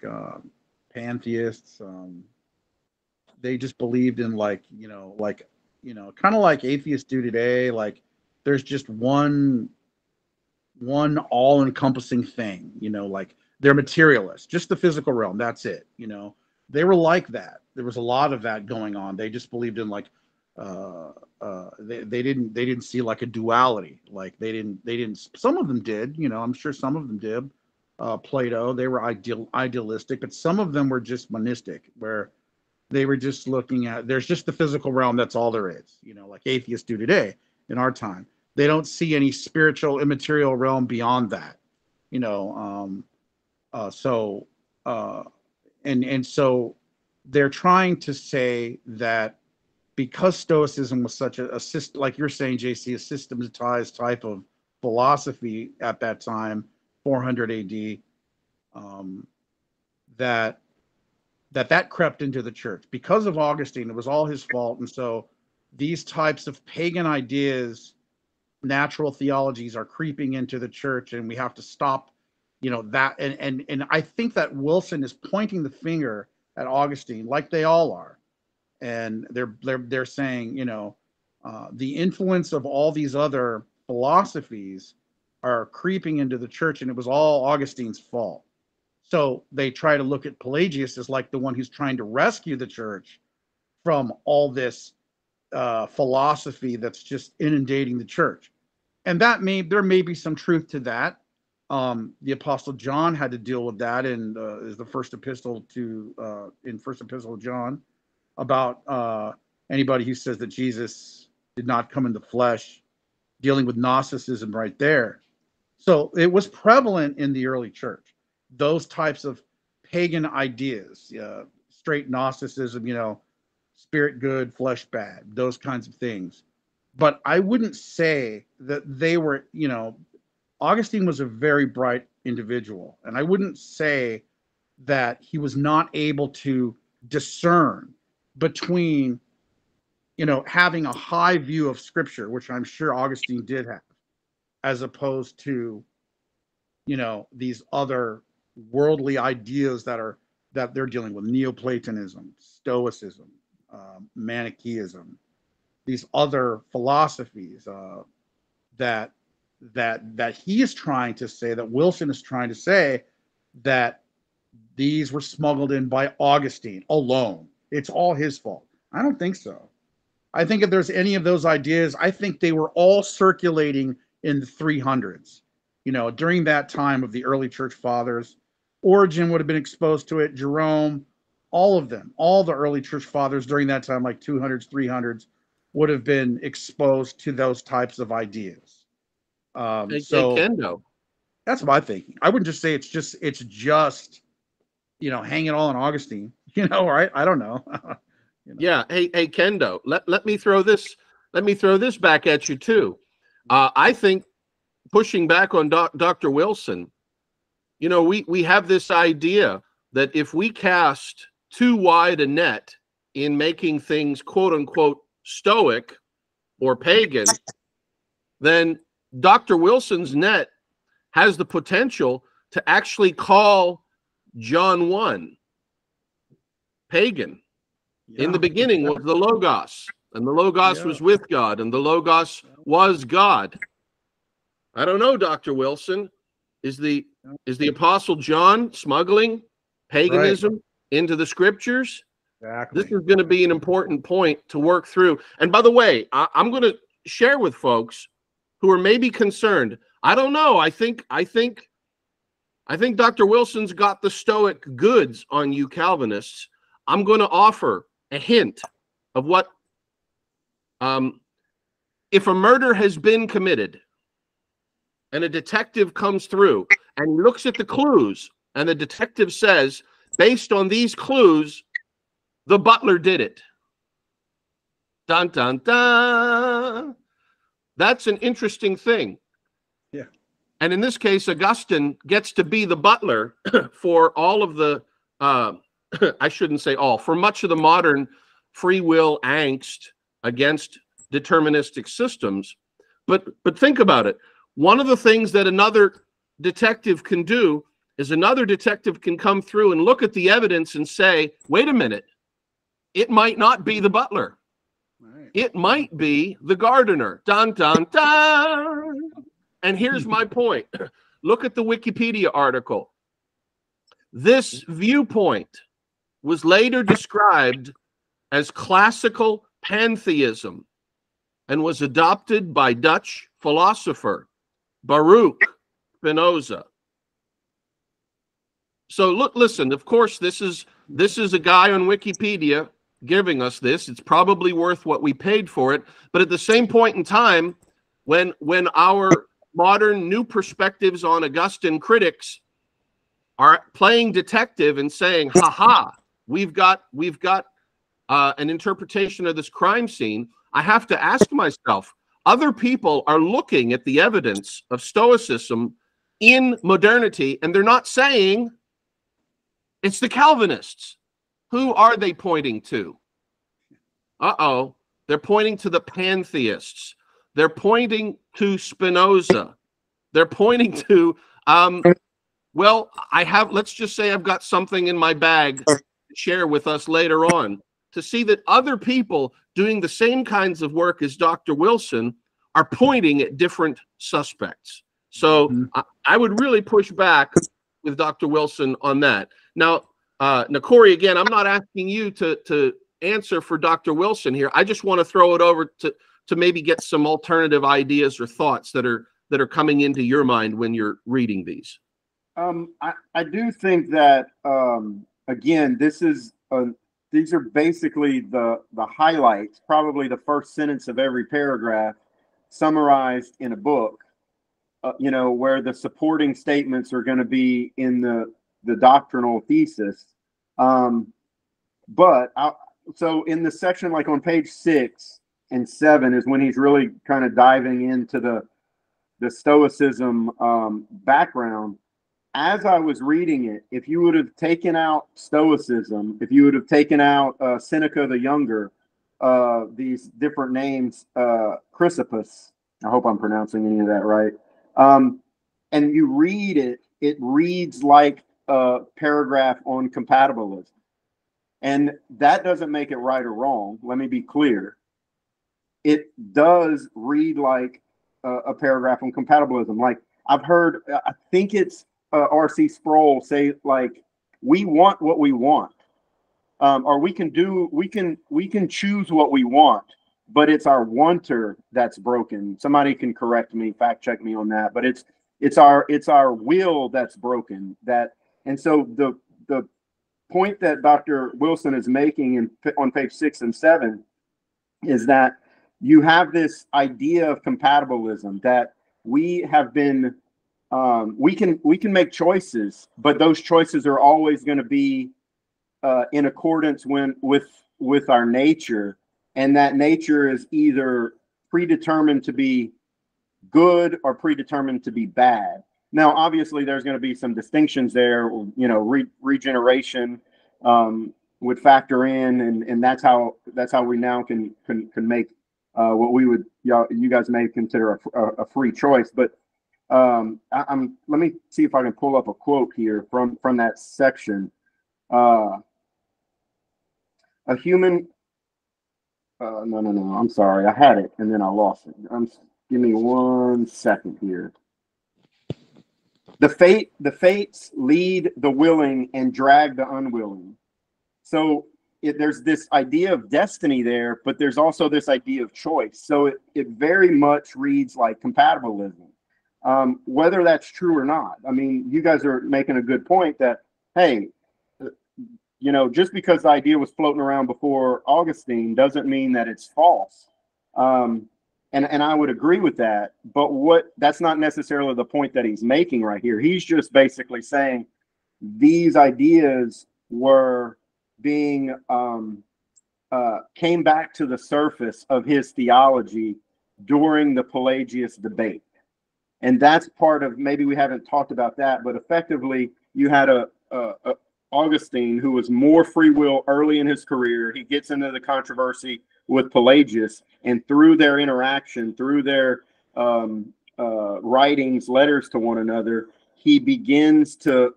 pantheists. They just believed in kind of like atheists do today. Like there's just one all-encompassing thing, like they're materialists, just the physical realm, that's it. They were like that. There was a lot of that going on. They just believed in like They didn't see like a duality. Like they didn't. Some of them did. You know, I'm sure some of them did. Plato, they were idealistic, but some of them were just monistic, where they were just looking at, there's just the physical realm, that's all there is, you know, like atheists do today in our time. They don't see any spiritual immaterial realm beyond that, you know. And so they're trying to say that because Stoicism was such a system, like you're saying, JC, a systematized type of philosophy at that time, 400 AD, that crept into the church because of Augustine. It was all his fault, and so these types of pagan ideas, natural theologies, are creeping into the church, and we have to stop, you know, that. And I think that Wilson is pointing the finger at Augustine, like they all are, and they're saying, you know, the influence of all these other philosophies are creeping into the church, and it was all Augustine's fault. So they try to look at Pelagius as like the one who's trying to rescue the church from all this philosophy that's just inundating the church. And there may be some truth to that. The Apostle John had to deal with that in is the first epistle to in First Epistle of John, about anybody who says that Jesus did not come in the flesh, dealing with Gnosticism right there. So it was prevalent in the early church, those types of pagan ideas, straight Gnosticism, you know, spirit good, flesh bad, those kinds of things. But I wouldn't say that they were, you know, Augustine was a very bright individual, and I wouldn't say that he was not able to discern between, you know, having a high view of Scripture, which I'm sure Augustine did have, as opposed to, you know, these other worldly ideas that they're dealing with: Neoplatonism, Stoicism, Manichaeism, these other philosophies that he is trying to say, that Wilson is trying to say, that these were smuggled in by Augustine alone. It's all his fault. I don't think so. I think if there's any of those ideas, I think they were all circulating in the 300s. You know, during that time of the early church fathers, Origen would have been exposed to it, Jerome, all of them, all the early church fathers during that time, like 200s, 300s, would have been exposed to those types of ideas. So Kendo. That's my thinking. I wouldn't just say it's just, you know, hang it all on Augustine, you know, right? I don't know. You know? Yeah. Hey, Kendo, let me throw this back at you too. I think, pushing back on Dr. Wilson, you know, we have this idea that if we cast too wide a net in making things quote unquote Stoic or pagan, then Dr. Wilson's net has the potential to actually call John 1 pagan. Yeah. In the beginning was the Logos, and the Logos was with God, and the Logos was God. I don't know, Dr. Wilson. Is the Apostle John smuggling paganism into the scriptures? Exactly. This is going to be an important point to work through. And by the way, I'm going to share with folks who are maybe concerned. I don't know. I think Dr. Wilson's got the Stoic goods on you Calvinists. I'm going to offer a hint of what, if a murder has been committed and a detective comes through and looks at the clues, and the detective says, based on these clues, the butler did it. Dun, dun, dun. That's an interesting thing. Yeah. And in this case, Augustine gets to be the butler for all of the, I shouldn't say all, for much of the modern free will angst against deterministic systems. But think about it. One of the things that another detective can do is another detective can come through and look at the evidence and say, wait a minute, it might not be the butler. Right. It might be the gardener. Dun, dun, dun. And here's my point. Look at the Wikipedia article. This viewpoint was later described as classical pantheism and was adopted by Dutch philosopher Baruch Spinoza. So listen, of course, this is a guy on Wikipedia giving us this. It's probably worth what we paid for it. But at the same point in time, when our modern new perspectives on Augustine critics are playing detective and saying, "Ha ha, we've got an interpretation of this crime scene," I have to ask myself, other people are looking at the evidence of Stoicism in modernity, and they're not saying it's the Calvinists. Who are they pointing to? They're pointing to the pantheists. They're pointing to Spinoza. They're pointing to, well, let's just say I've got something in my bag to share with us later on, to see that other people doing the same kinds of work as Dr. Wilson are pointing at different suspects. So I would really push back with Dr. Wilson on that. Now, Corey, again, I'm not asking you to answer for Dr. Wilson here. I just want to throw it over to maybe get some alternative ideas or thoughts that are coming into your mind when you're reading these. I do think that again, these are basically the highlights, probably the first sentence of every paragraph summarized in a book. Where the supporting statements are going to be in the doctrinal thesis. So in the section, like on page 6 and 7 is when he's really kind of diving into the Stoicism background. As I was reading it, if you would have taken out Stoicism, if you would have taken out Seneca the Younger, these different names, Chrysippus, I hope I'm pronouncing any of that right, and you read it, it reads like a paragraph on compatibilism. And that doesn't make it right or wrong. Let me be clear. It does read like a paragraph on compatibilism. Like I've heard, I think it's R.C. Sproul say, like, we want what we want, or we can choose what we want, but it's our wanter that's broken. Somebody can correct me, fact check me on that, but it's our will that's broken. And so the point that Dr. Wilson is making on page 6 and 7 is that you have this idea of compatibilism, that we have been we can make choices, but those choices are always going to be in accordance with our nature, and that nature is either predetermined to be good or predetermined to be bad. Now, obviously, there's going to be some distinctions there. Regeneration would factor in, and that's how we now can make what you guys may consider a free choice. But let me see if I can pull up a quote here from that section. A human. No. I'm sorry. I had it and then I lost it. Give me 1 second here. The fates lead the willing and drag the unwilling. So there's this idea of destiny there, but there's also this idea of choice. So it very much reads like compatibilism. Whether that's true or not, I mean, you guys are making a good point that, hey, just because the idea was floating around before Augustine doesn't mean that it's false. And I would agree with that, but that's not necessarily the point that he's making right here. He's just basically saying these ideas were being came back to the surface of his theology during the Pelagius debate. And that's part of, maybe we haven't talked about that, but effectively you had a Augustine who was more free will early in his career. He gets into the controversy with Pelagius, and through their interaction, through their writings, letters to one another, he begins to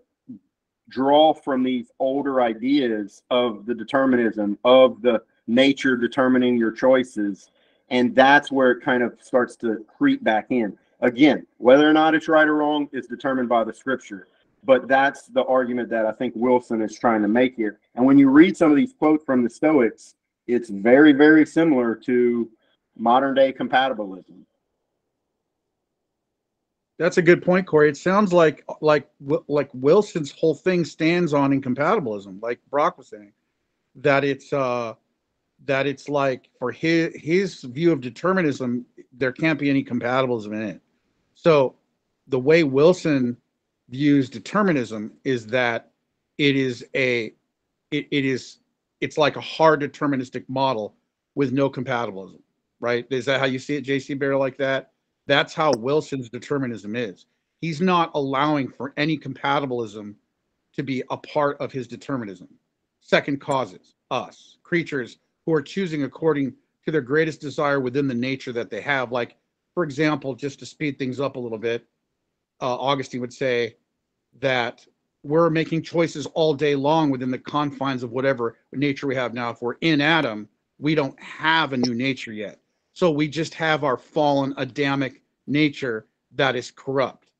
draw from these older ideas of the determinism, of the nature determining your choices. And that's where it kind of starts to creep back in. Again, whether or not it's right or wrong is determined by the scripture. But that's the argument that I think Wilson is trying to make here. And when you read some of these quotes from the Stoics, it's very, very similar to modern day compatibilism. That's a good point, Corey. It sounds like Wilson's whole thing stands on incompatibilism, like Brock was saying, that it's like for his view of determinism, there can't be any compatibilism in it. So the way Wilson views determinism is that it's like a hard deterministic model with no compatibilism, right? Is that how you see it, J.C. Bear, like that? That's how Wilson's determinism is. He's not allowing for any compatibilism to be a part of his determinism. Second causes, us, creatures who are choosing according to their greatest desire within the nature that they have. Like, for example, just to speed things up a little bit, Augustine would say that we're making choices all day long within the confines of whatever nature we have now. If we're in Adam, we don't have a new nature yet. So we just have our fallen Adamic nature that is corrupt.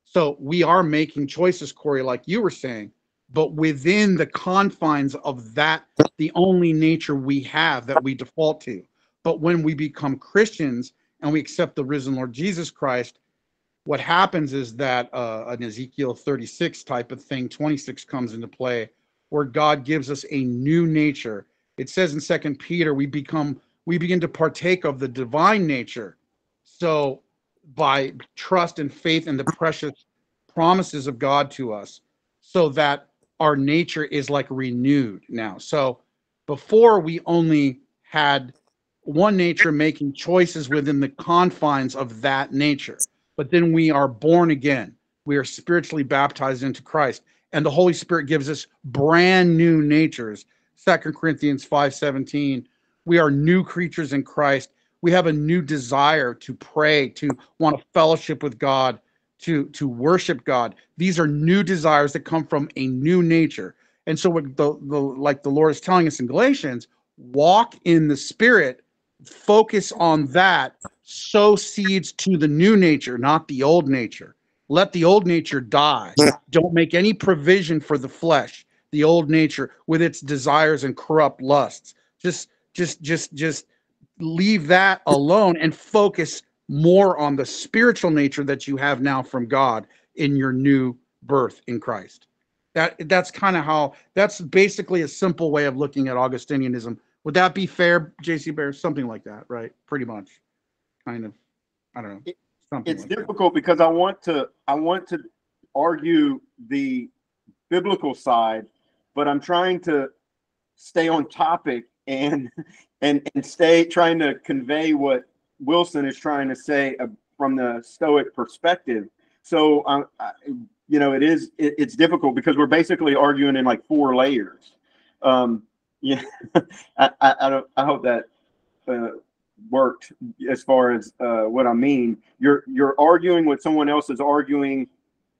So we are making choices, Corey, like you were saying, but within the confines of that, the only nature we have that we default to. But when we become Christians and we accept the risen Lord Jesus Christ, what happens is that an Ezekiel 36 type of thing, 26 comes into play, where God gives us a new nature. It says in 2 Peter, we begin to partake of the divine nature. So by trust and faith in the precious promises of God to us, so that our nature is like renewed now. So before we only had one nature making choices within the confines of that nature, but then we are born again. We are spiritually baptized into Christ, and the Holy Spirit gives us brand new natures. 2 Corinthians 5:17, we are new creatures in Christ. We have a new desire to pray, to want to fellowship with God, to worship God. These are new desires that come from a new nature. And so what like the Lord is telling us in Galatians, walk in the Spirit, focus on that, sow seeds to the new nature, not the old nature. Let the old nature die. Don't make any provision for the flesh, the old nature with its desires and corrupt lusts. Just leave that alone and focus more on the spiritual nature that you have now from God in your new birth in Christ. That's kind of how, that's basically a simple way of looking at Augustinianism. Would that be fair, JC Bear? Something like that, right? Pretty much. Kind of, I don't know. Something It's like difficult because I want to argue the biblical side, but I'm trying to stay on topic and stay trying to convey what Wilson is trying to say from the Stoic perspective. So it's difficult because we're basically arguing in like 4 layers. Yeah, I hope that worked as far as what I mean. You're arguing what someone else is arguing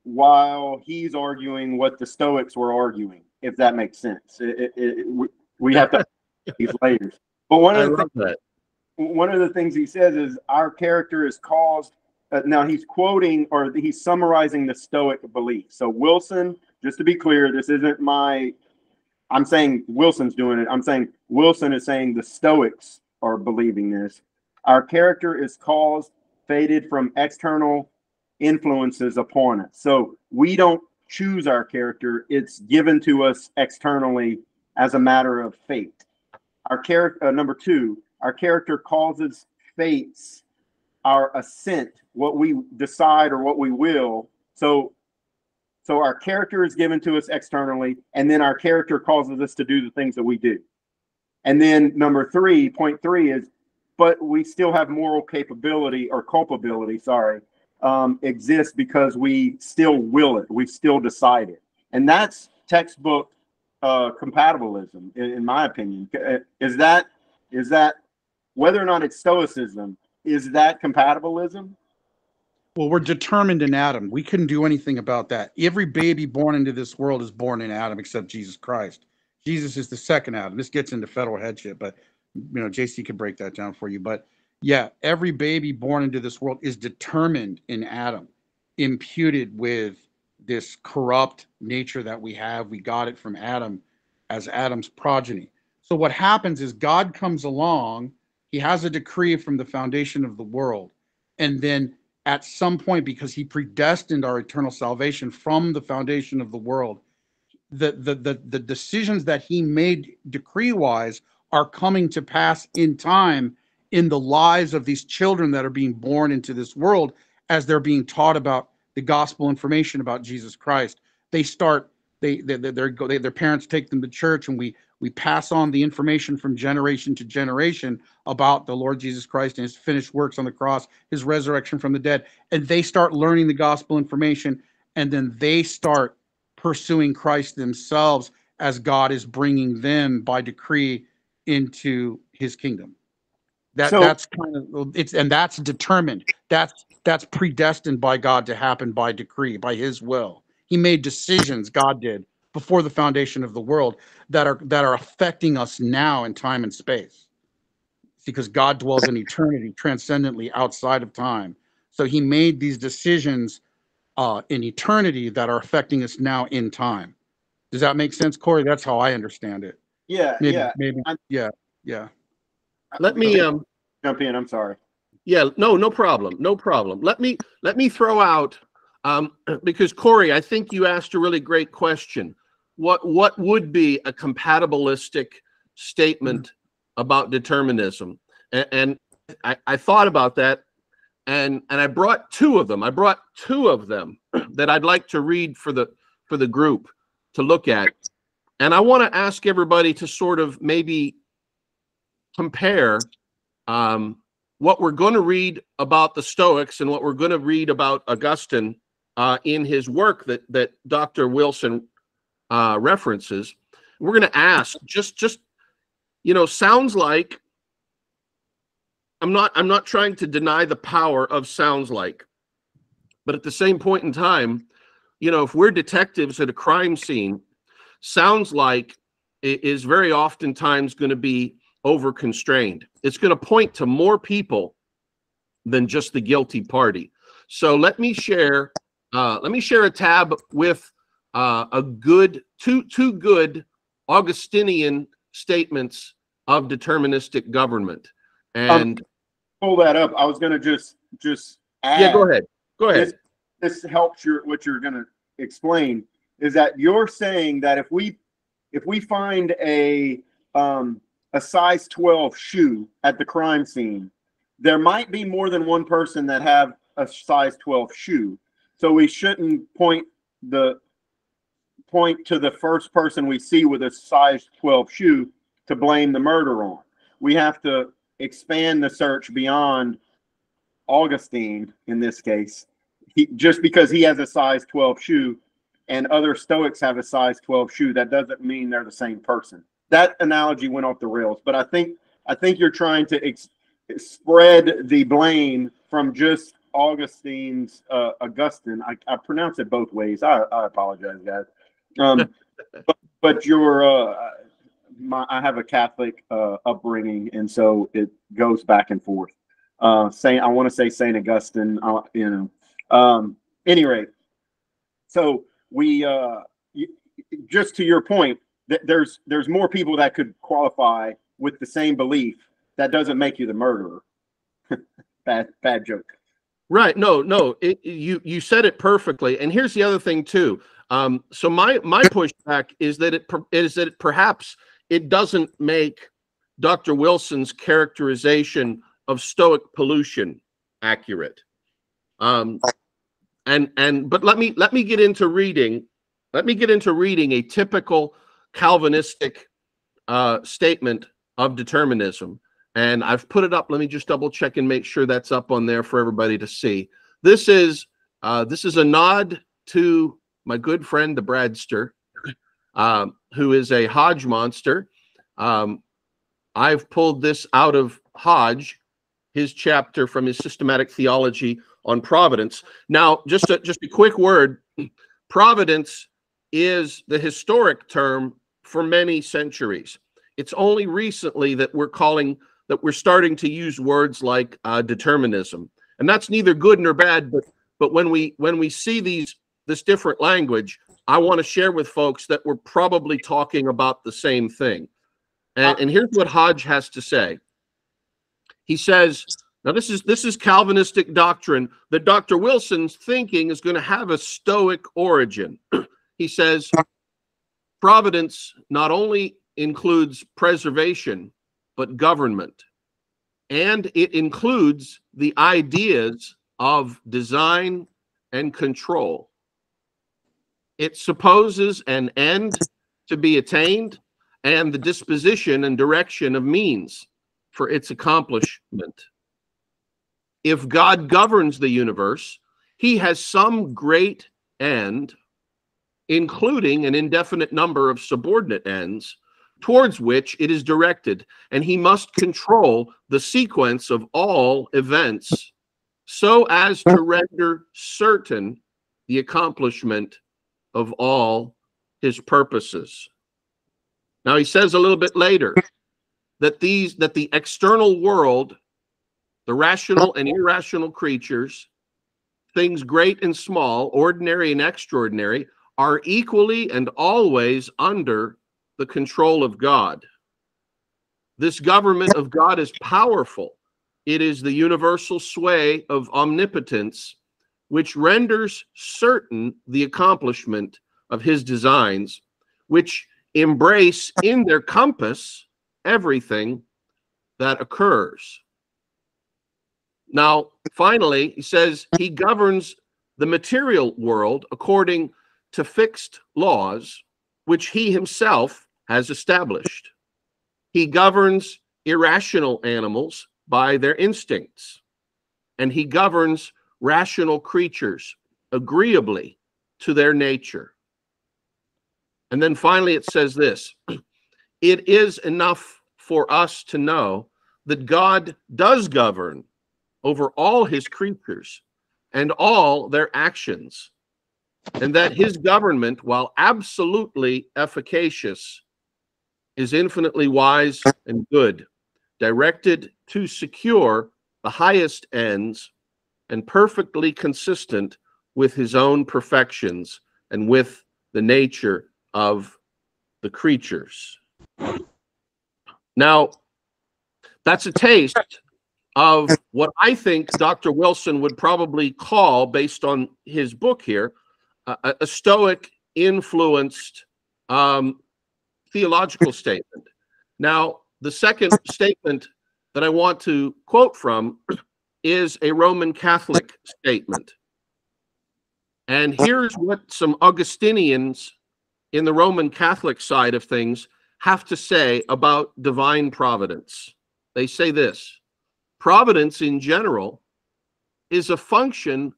while he's arguing what the Stoics were arguing, if that makes sense. We have to these layers. But one of the things he says is our character is caused. Now he's quoting or he's summarizing the Stoic belief. So Wilson, just to be clear, this isn't I'm saying Wilson's doing it. I'm saying Wilson is saying the Stoics are believing this. Our character is caused, fated from external influences upon us. So we don't choose our character. It's given to us externally as a matter of fate. Our character, number 2, our character causes fates our assent, what we decide or what we will. So our character is given to us externally, and then our character causes us to do the things that we do. And then number 3, point 3 is, but we still have moral capability or culpability, exists because we still will it. We still decide it. And that's textbook compatibilism, in my opinion. Is that whether or not it's Stoicism, is that compatibilism? Well, we're determined in Adam. We couldn't do anything about that. Every baby born into this world is born in Adam except Jesus Christ. Jesus is the second Adam. This gets into federal headship, but JC could break that down for you. But yeah, every baby born into this world is determined in Adam, imputed with this corrupt nature that we have. We got it from Adam as Adam's progeny. So what happens is God comes along, he has a decree from the foundation of the world, and then at some point, because he predestined our eternal salvation from the foundation of the world, the decisions that he made decree wise are coming to pass in time in the lives of these children that are being born into this world as they're being taught about the gospel information about Jesus Christ. They start their parents take them to church, and we pass on the information from generation to generation about the Lord Jesus Christ and his finished works on the cross, his resurrection from the dead, and they start learning the gospel information, and then they start pursuing Christ themselves as God is bringing them by decree into his kingdom. That's kind of it's, and that's determined. That's predestined by God to happen by decree, by his will. He made decisions, God did, before the foundation of the world that are affecting us now in time and space. It's because God dwells in eternity, transcendently outside of time. So he made these decisions in eternity that are affecting us now in time. Does that make sense, Corey? That's how I understand it. Yeah, Maybe, yeah. maybe, yeah. Let me Jump in. I'm sorry. Yeah, no problem. No problem. Let me throw out because Corey, I think you asked a really great question. What would be a compatibilistic statement about determinism? And I thought about that, and I brought two of them. I brought two of them that I'd like to read for the group to look at. And I want to ask everybody to sort of maybe compare what we're going to read about the Stoics and what we're going to read about Augustine in his work that Dr. Wilson references. We're going to ask, just sounds like, I'm not trying to deny the power of sounds like, but at the same point in time, if we're detectives at a crime scene, sounds like is very oftentimes going to be over-constrained. It's going to point to more people than just the guilty party. So let me share a tab with two good Augustinian statements of deterministic government. And pull that up. I was going to just add. Yeah, go ahead. This helps what you're going to explain is that you're saying that if we find a size 12 shoe at the crime scene, there might be more than one person that have a size 12 shoe. So we shouldn't point to the first person we see with a size 12 shoe to blame the murder on. We have to expand the search beyond Augustine in this case. Just because he has a size 12 shoe and other Stoics have a size 12 shoe, that doesn't mean they're the same person. That analogy went off the rails, but I think you're trying to spread the blame from just Augustine. I pronounce it both ways. I apologize, guys. But I have a Catholic upbringing, and so it goes back and forth. I want to say Saint Augustine. Any rate, so we just to your point. There's more people that could qualify with the same belief. That doesn't make you the murderer. bad joke. Right. No. You said it perfectly. And here's the other thing too. So my pushback is that perhaps it doesn't make Dr. Wilson's characterization of Stoic pollution accurate. But let me get into reading. Let me get into reading a typical Calvinistic statement of determinism, and I've put it up. Let me just double check and make sure that's up on there for everybody to see. This is a nod to my good friend the Bradster, who is a Hodge monster. I've pulled this out of Hodge, his chapter from his systematic theology on providence. Now, just a quick word: providence is the historic term for many centuries. It's only recently that we're starting to use words like determinism, and that's neither good nor bad. But when we see this different language, I want to share with folks that we're probably talking about the same thing. And here's what Hodge has to say. He says, now this is Calvinistic doctrine, that Dr. Wilson's thinking is going to have a Stoic origin. He says, providence not only includes preservation, but government. And it includes the ideas of design and control. It supposes an end to be attained and the disposition and direction of means for its accomplishment. If God governs the universe, he has some great end, including an indefinite number of subordinate ends, towards which it is directed, and he must control the sequence of all events so as to render certain the accomplishment of all his purposes. Now he says a little bit later that the external world, the rational and irrational creatures, things great and small, ordinary and extraordinary, are equally and always under the control of God. This government of God is powerful. It is the universal sway of omnipotence, which renders certain the accomplishment of his designs, which embrace in their compass everything that occurs. Now, finally, he says he governs the material world according to fixed laws, which he himself has established. He governs irrational animals by their instincts, and he governs rational creatures agreeably to their nature. And then finally it says this: it is enough for us to know that God does govern over all his creatures and all their actions, and that his government, while absolutely efficacious, is infinitely wise and good, directed to secure the highest ends and perfectly consistent with his own perfections and with the nature of the creatures. Now, that's a taste of what I think Dr. Wilson would probably call, based on his book here, a Stoic influenced theological statement. Now, the second statement that I want to quote from is a Roman Catholic statement. And here's what some Augustinians in the Roman Catholic side of things have to say about divine providence. They say this: providence in general is a function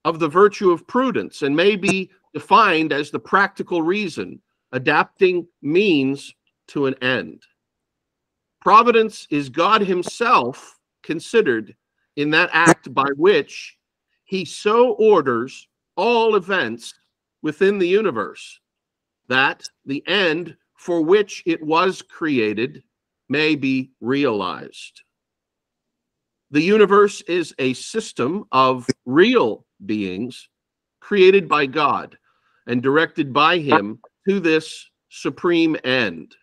of the virtue of prudence and may be defined as the practical reason adapting means to an end. Providence is God himself considered in that act by which he so orders all events within the universe that the end for which it was created may be realized. The universe is a system of real beings created by God and directed by him to this supreme end.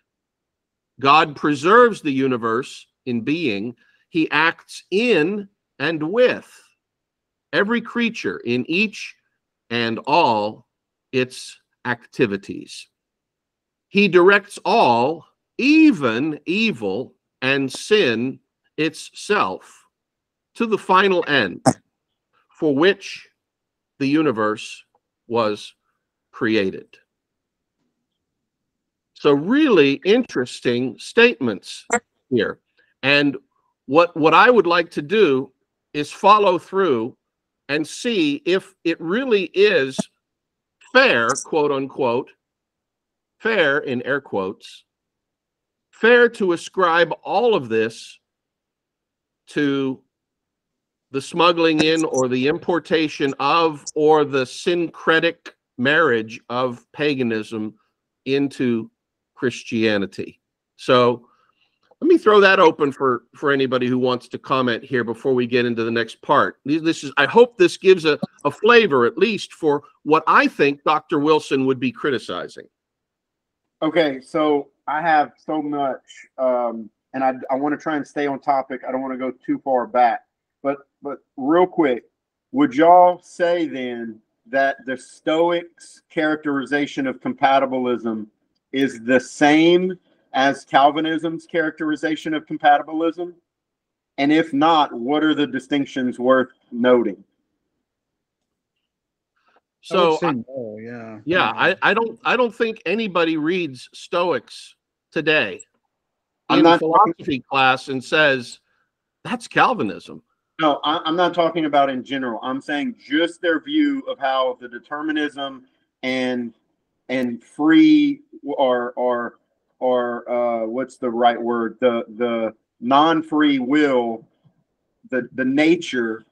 God preserves the universe in being. He acts in and with every creature in each and all its activities. He directs all, even evil and sin itself, to the final end for which the universe was created. So really interesting statements here. And what I would like to do is follow through and see if it really is fair, quote unquote, fair in air quotes, fair to ascribe all of this to the smuggling in or the importation of or the syncretic marriage of paganism into Christianity. So let me throw that open for anybody who wants to comment here before we get into the next part. I hope this gives a flavor, at least, for what I think Dr. Wilson would be criticizing. Okay, so I have so much, and I want to try and stay on topic. I don't want to go too far back, but real quick, would y'all say then that the Stoics' characterization of compatibilism is the same as Calvinism's characterization of compatibilism? And if not, what are the distinctions worth noting? I would So say no, yeah. yeah, I don't think anybody reads Stoics today I'm in not philosophy class and says that's Calvinism. No, I'm not talking about in general. I'm saying just their view of how the determinism and free or what's the right word? The non-free will, the nature,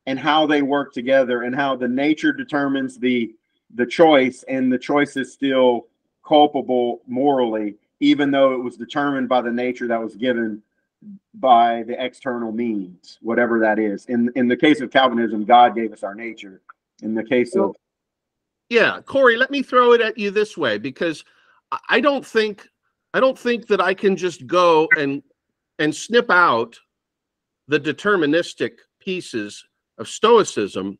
and how they work together, and how the nature determines the choice, and the choice is still culpable morally, even though it was determined by the nature that was given by the external means, whatever that is. In the case of Calvinism, God gave us our nature. In the case of Yeah, Corey, let me throw it at you this way, because I don't think that I can just go and snip out the deterministic pieces of Stoicism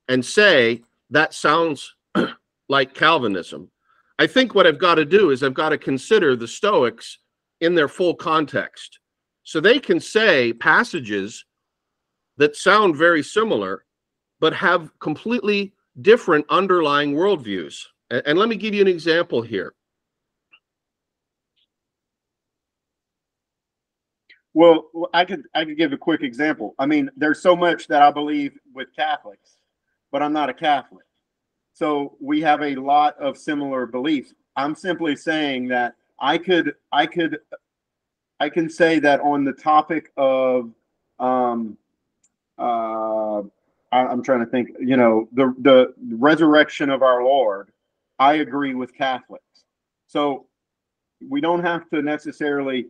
and say that sounds like Calvinism. I think what I've got to do is I've got to consider the Stoics in their full context. So they can say passages that sound very similar, but have completely different underlying worldviews. And let me give you an example here. Well, I could give a quick example. I mean, there's so much that I believe with Catholics, but I'm not a Catholic. So we have a lot of similar beliefs. I'm simply saying that I can say that on the topic of I'm trying to think, the resurrection of our Lord, I agree with Catholics. So we don't have to necessarily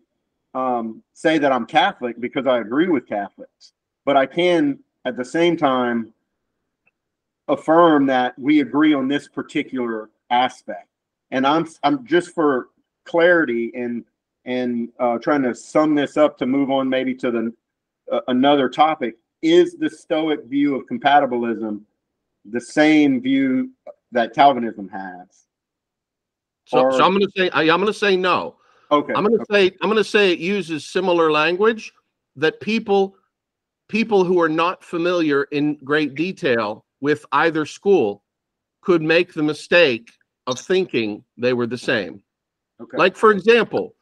say that I'm Catholic because I agree with Catholics, but I can at the same time affirm that we agree on this particular aspect. And I'm just for clarity and trying to sum this up to move on maybe to the another topic. Is the Stoic view of compatibilism the same view that Calvinism has? So I'm going to say no. Okay. I'm going to say it uses similar language that people who are not familiar in great detail with either school could make the mistake of thinking they were the same. Okay. Like, for example,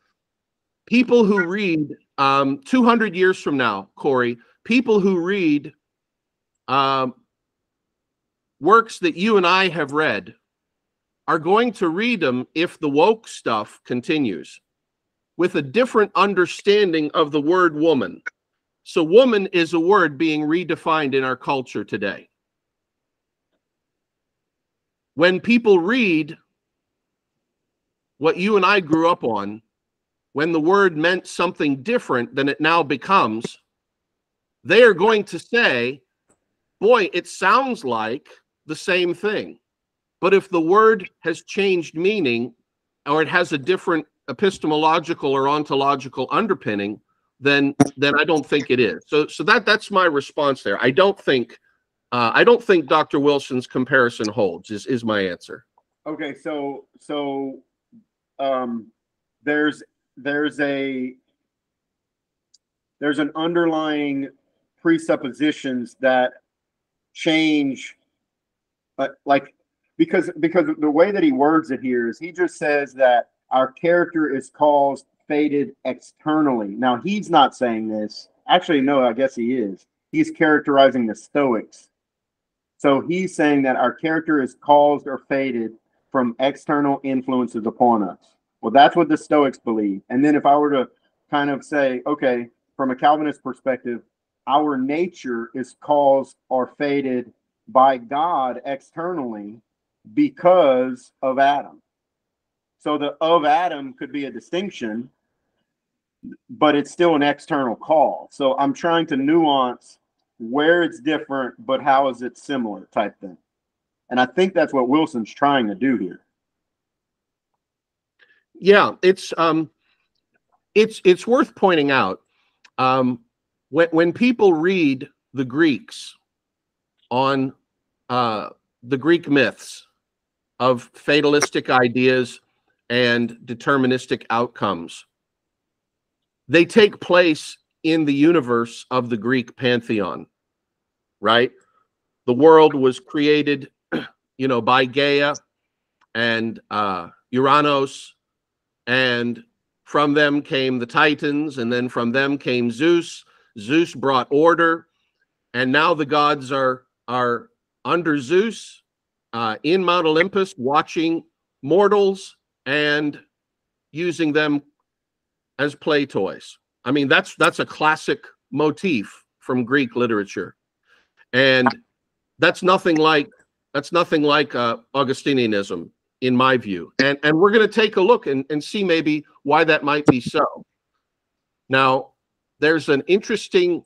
people who read 200 years from now, Corey, people who read works that you and I have read are going to read them, if the woke stuff continues, with a different understanding of the word woman. So woman is a word being redefined in our culture today. When people read what you and I grew up on, when the word meant something different than it now becomes, they are going to say, boy, it sounds like the same thing. But if the word has changed meaning, or it has a different epistemological or ontological underpinning, then I don't think it is. So that's my response there. I don't think Dr. Wilson's comparison holds, is my answer. Okay, so there's an underlying presuppositions that change, like because the way that he words it here is he just says that our character is caused, fated externally. Now he's not saying this. Actually, no, I guess he is. He's characterizing the Stoics. So he's saying that our character is caused or fated from external influences upon us. Well, that's what the Stoics believe. And then if I were to kind of say, okay, from a Calvinist perspective, our nature is caused or fated by God externally because of Adam. So the of Adam could be a distinction, but it's still an external call. So I'm trying to nuance where it's different, but how is it similar type thing. And I think that's what Wilson's trying to do here. Yeah, it's worth pointing out, when people read the Greeks on the Greek myths of fatalistic ideas and deterministic outcomes, they take place in the universe of the Greek pantheon, right? The world was created, by Gaia and Uranus, and from them came the Titans, and then from them came Zeus. Zeus brought order, and now the gods are under Zeus in Mount Olympus, watching mortals and using them as play toys. I mean, that's a classic motif from Greek literature, and that's nothing like Augustinianism, in my view. And we're going to take a look and see maybe why that might be so. Now, there's an interesting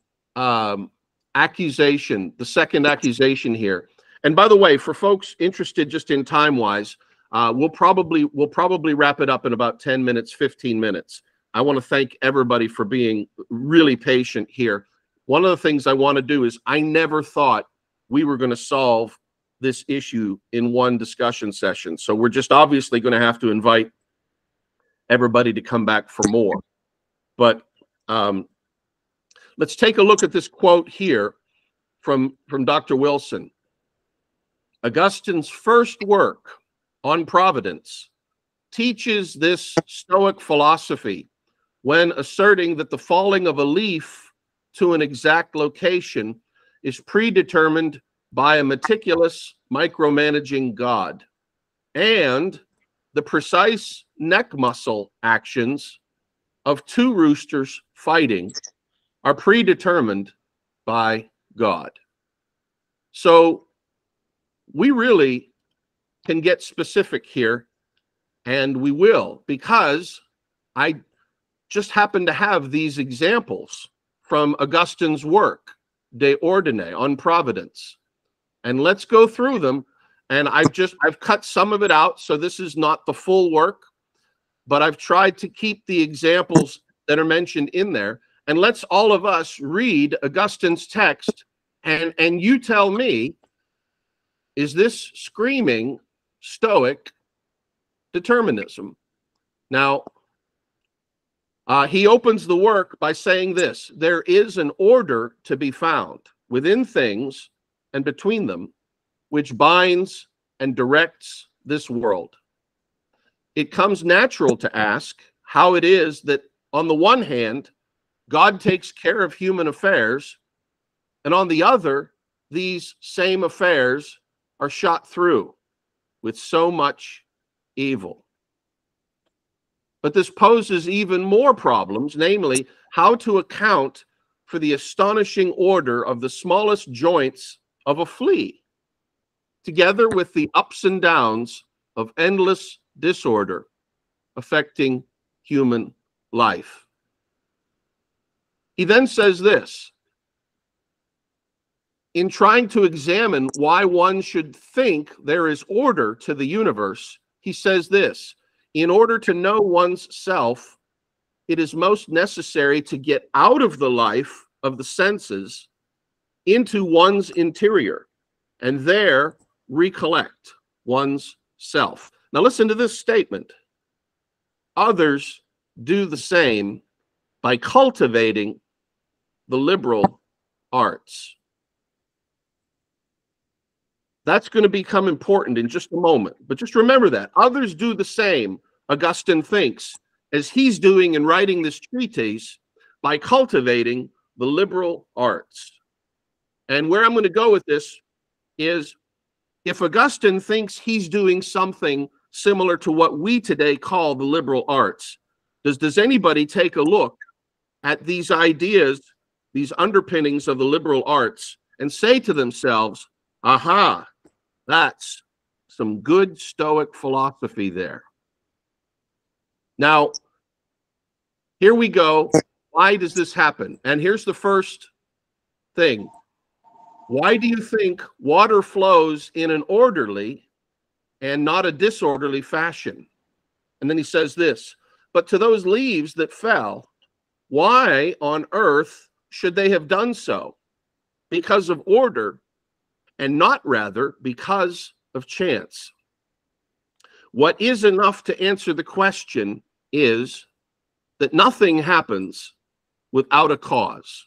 accusation, the second accusation here. And by the way, for folks interested just in time-wise, we'll probably wrap it up in about 10 minutes, 15 minutes. I want to thank everybody for being really patient here. One of the things I want to do is, I never thought we were going to solve this issue in one discussion session. So we're just obviously going to have to invite everybody to come back for more. But let's take a look at this quote here from Dr. Wilson. Augustine's first work on providence teaches this Stoic philosophy when asserting that the falling of a leaf to an exact location is predetermined by a meticulous micromanaging God, and the precise neck muscle actions of two roosters fighting are predetermined by God. So we really can get specific here, and we will, because I just happen to have these examples from Augustine's work, De Ordine, on providence. And let's go through them. And I've cut some of it out, so this is not the full work, but I've tried to keep the examples that are mentioned in there. And let's all of us read Augustine's text, and you tell me, is this screaming Stoic determinism? Now, he opens the work by saying this: there is an order to be found within things and between them, which binds and directs this world. It comes natural to ask how it is that, on the one hand, God takes care of human affairs, and on the other, these same affairs are shot through with so much evil. But this poses even more problems, namely, how to account for the astonishing order of the smallest joints of a flea, together with the ups and downs of endless disorder affecting human life. He then says this: in trying to examine why one should think there is order to the universe, he says this: in order to know one's self, it is most necessary to get out of the life of the senses into one's interior, and there recollect one's self. Now listen to this statement: others do the same by cultivating the liberal arts. That's going to become important in just a moment, but just remember that. Others do the same, Augustine thinks, as he's doing in writing this treatise, by cultivating the liberal arts. And where I'm going to go with this is, if Augustine thinks he's doing something similar to what we today call the liberal arts, does anybody take a look at these ideas, these underpinnings of the liberal arts, and say to themselves, aha, that's some good Stoic philosophy there? Now, here we go. Why does this happen? And here's the first thing. Why do you think water flows in an orderly and not a disorderly fashion? And then he says this, but to those leaves that fell, why on earth should they have done so? Because of order, and not rather because of chance. What is enough to answer the question is that nothing happens without a cause.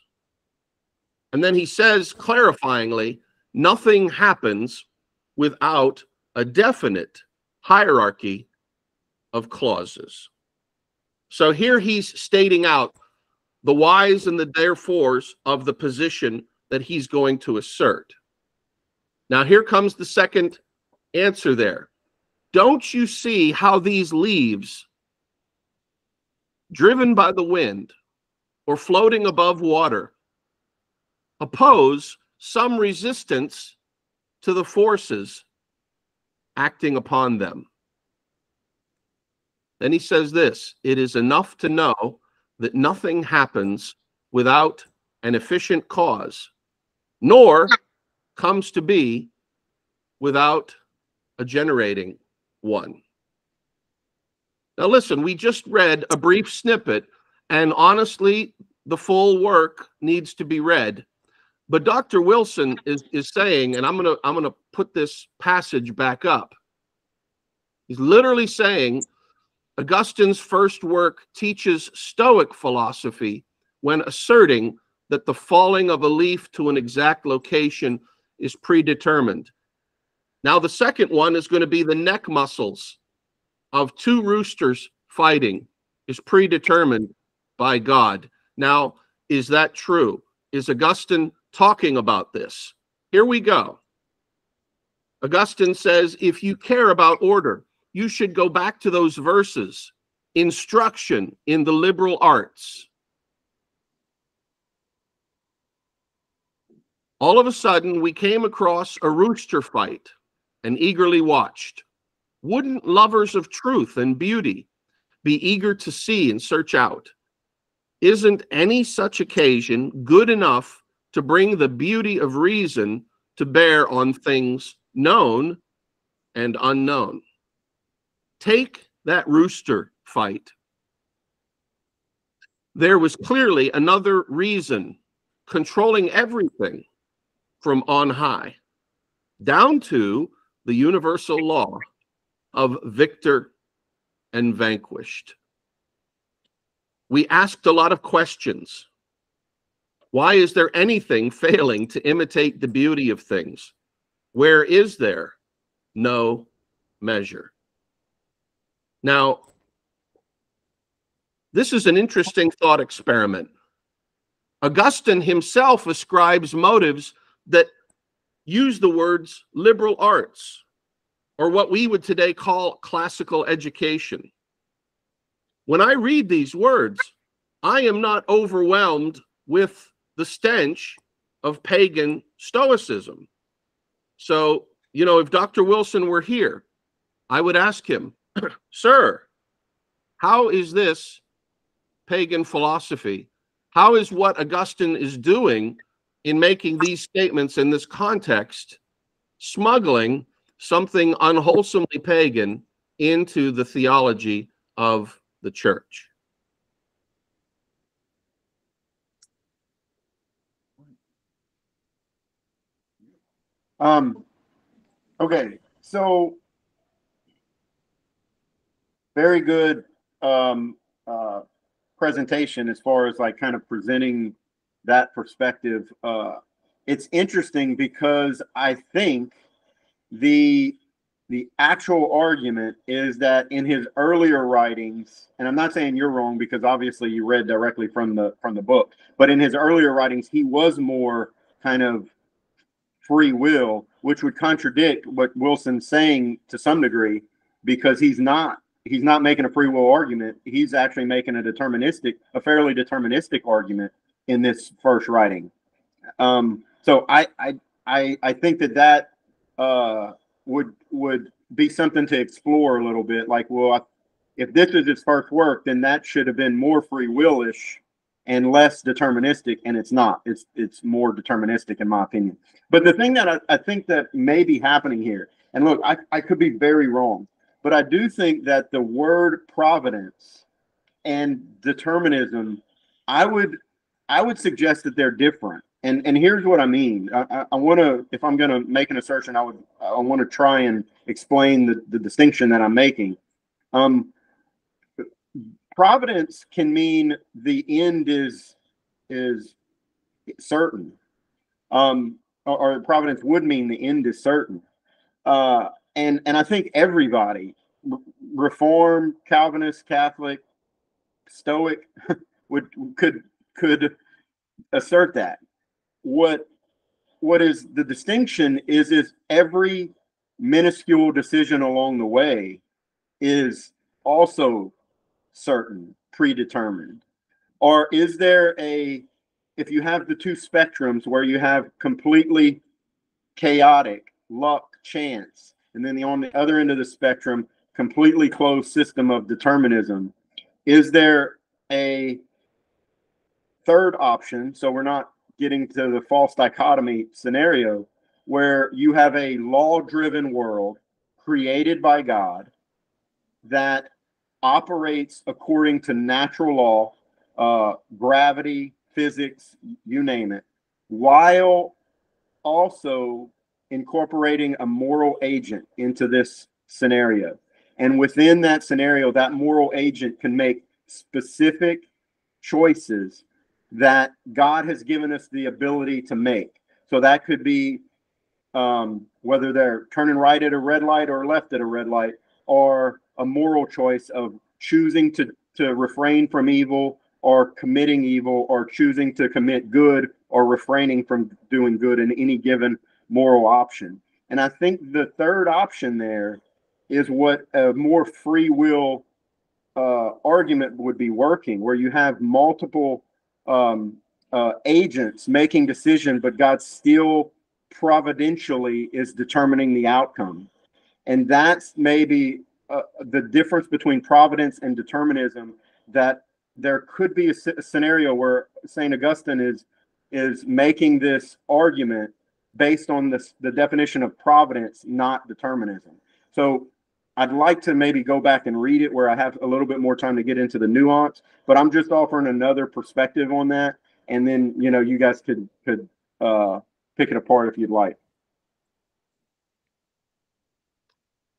And then he says clarifyingly, nothing happens without a definite hierarchy of clauses. So here he's stating out the whys and the therefores of the position that he's going to assert. Now here comes the second answer there. Don't you see how these leaves, driven by the wind or floating above water, oppose some resistance to the forces acting upon them? Then he says this, it is enough to know that nothing happens without an efficient cause, nor comes to be without a generating one. Now listen, we just read a brief snippet, and honestly, the full work needs to be read. But Dr. Wilson is saying, and I'm gonna put this passage back up. He's literally saying Augustine's first work teaches Stoic philosophy when asserting that the falling of a leaf to an exact location is predetermined. Now, the second one is going to be the neck muscles of two roosters fighting is predetermined by God. Now, is that true? Is Augustine talking about this? Here we go. Augustine says, if you care about order, you should go back to those verses. Instruction in the liberal arts. All of a sudden, we came across a rooster fight and eagerly watched. Wouldn't lovers of truth and beauty be eager to see and search out? Isn't any such occasion good enough to bring the beauty of reason to bear on things known and unknown? Take that rooster fight. There was clearly another reason controlling everything from on high, down to the universal law of victor and vanquished. We asked a lot of questions. Why is there anything failing to imitate the beauty of things? Where is there no measure? Now, this is an interesting thought experiment. Augustine himself ascribes motives that use the words liberal arts, or what we would today call classical education. When I read these words, I am not overwhelmed with the stench of pagan Stoicism. So, you know, if Dr. Wilson were here, I would ask him, sir, how is this pagan philosophy? How is what Augustine is doing in making these statements in this context smuggling something unwholesomely pagan into the theology of the church? Okay, so very good presentation as far as like kind of presenting that perspective. It's interesting because I think the actual argument is that in his earlier writings, and I'm not saying you're wrong because obviously you read directly from the book, but in his earlier writings he was more kind of free will, which would contradict what Wilson's saying to some degree, because he's not making a free will argument. He's actually making a fairly deterministic argument in this first writing. So I think that would be something to explore a little bit. Like, well, if this is his first work, then that should have been more free will-ish and less deterministic, and it's not. It's more deterministic in my opinion. But the thing that I think that may be happening here, and look, I could be very wrong, But I do think that the word providence and determinism, I would suggest that they're different. And here's what I mean. I want to, if I'm going to make an assertion, I want to try and explain the distinction that I'm making. Providence can mean the end is certain. Or providence would mean the end is certain. And I think everybody, Reform, Calvinist, Catholic, Stoic, could assert that. What is the distinction is every minuscule decision along the way is also certain, predetermined? Or is there if you have the two spectrums where you have completely chaotic luck, chance, and then on the other end of the spectrum, completely closed system of determinism, is there a third option? So we're not getting to the false dichotomy scenario where you have a law-driven world created by God that operates according to natural law, gravity, physics, you name it, while also incorporating a moral agent into this scenario. And within that scenario, that moral agent can make specific choices that God has given us the ability to make. So that could be whether they're turning right at a red light or left at a red light, or a moral choice of choosing to refrain from evil or committing evil, or choosing to commit good or refraining from doing good in any given moral option. And I think the third option there is what a more free will argument would be working, where you have multiple agents making decisions, but God still providentially is determining the outcome. And that's maybe the difference between providence and determinism, that there could be a scenario where St. Augustine is making this argument based on the definition of providence, not determinism. So I'd like to maybe go back and read it where I have a little bit more time to get into the nuance, but I'm just offering another perspective on that. And then, you guys could pick it apart if you'd like.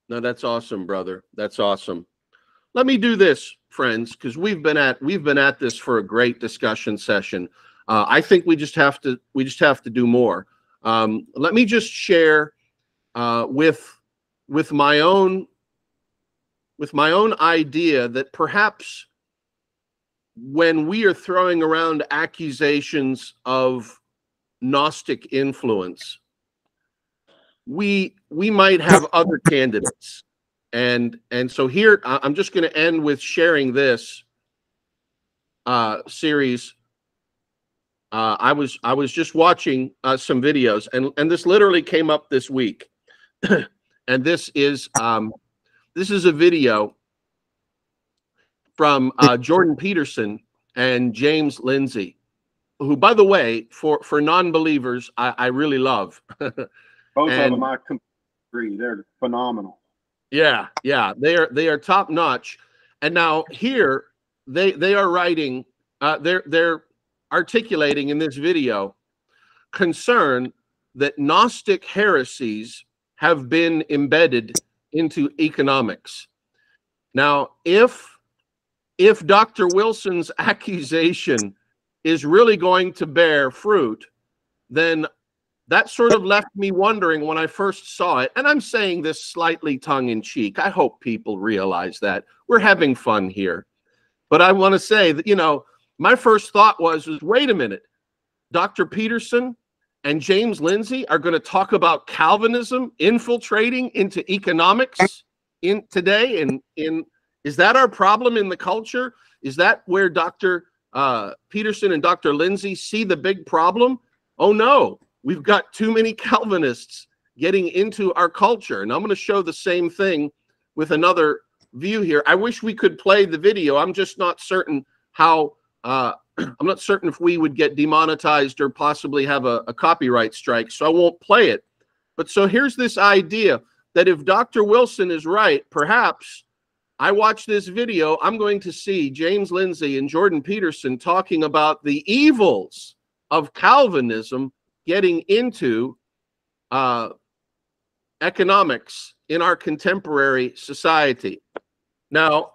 No, that's awesome, brother. That's awesome. Let me do this, friends, because we've been at this for a great discussion session. I think we just have to do more. Let me just share with my own idea that perhaps when we are throwing around accusations of Gnostic influence, we might have other candidates. And so here, I'm just going to end with sharing this series. I was just watching some videos, and this literally came up this week. And this is a video from Jordan Peterson and James Lindsay, who, by the way, for non-believers, I really love. Both of them, I agree. They're phenomenal. Yeah, they are top notch. And now here they are writing, they're articulating in this video concern that Gnostic heresies have been embedded into economics. Now, if Dr. Wilson's accusation is really going to bear fruit, then that sort of left me wondering when I first saw it. And I'm saying this slightly tongue-in-cheek. I hope people realize that. We're having fun here. But I want to say that, my first thought was, wait a minute. Dr. Peterson and James Lindsay are going to talk about Calvinism infiltrating into economics today? And is that our problem in the culture? Is that where Dr. Peterson and Dr. Lindsay see the big problem? Oh, no. We've got too many Calvinists getting into our culture. And I'm going to show the same thing with another view here. I wish we could play the video. I'm just not certain how, I'm not certain if we would get demonetized or possibly have a copyright strike. So I won't play it. But so here's this idea. that if Dr. Wilson is right, perhaps I watch this video, I'm going to see James Lindsay and Jordan Peterson talking about the evils of Calvinism getting into economics in our contemporary society. Now,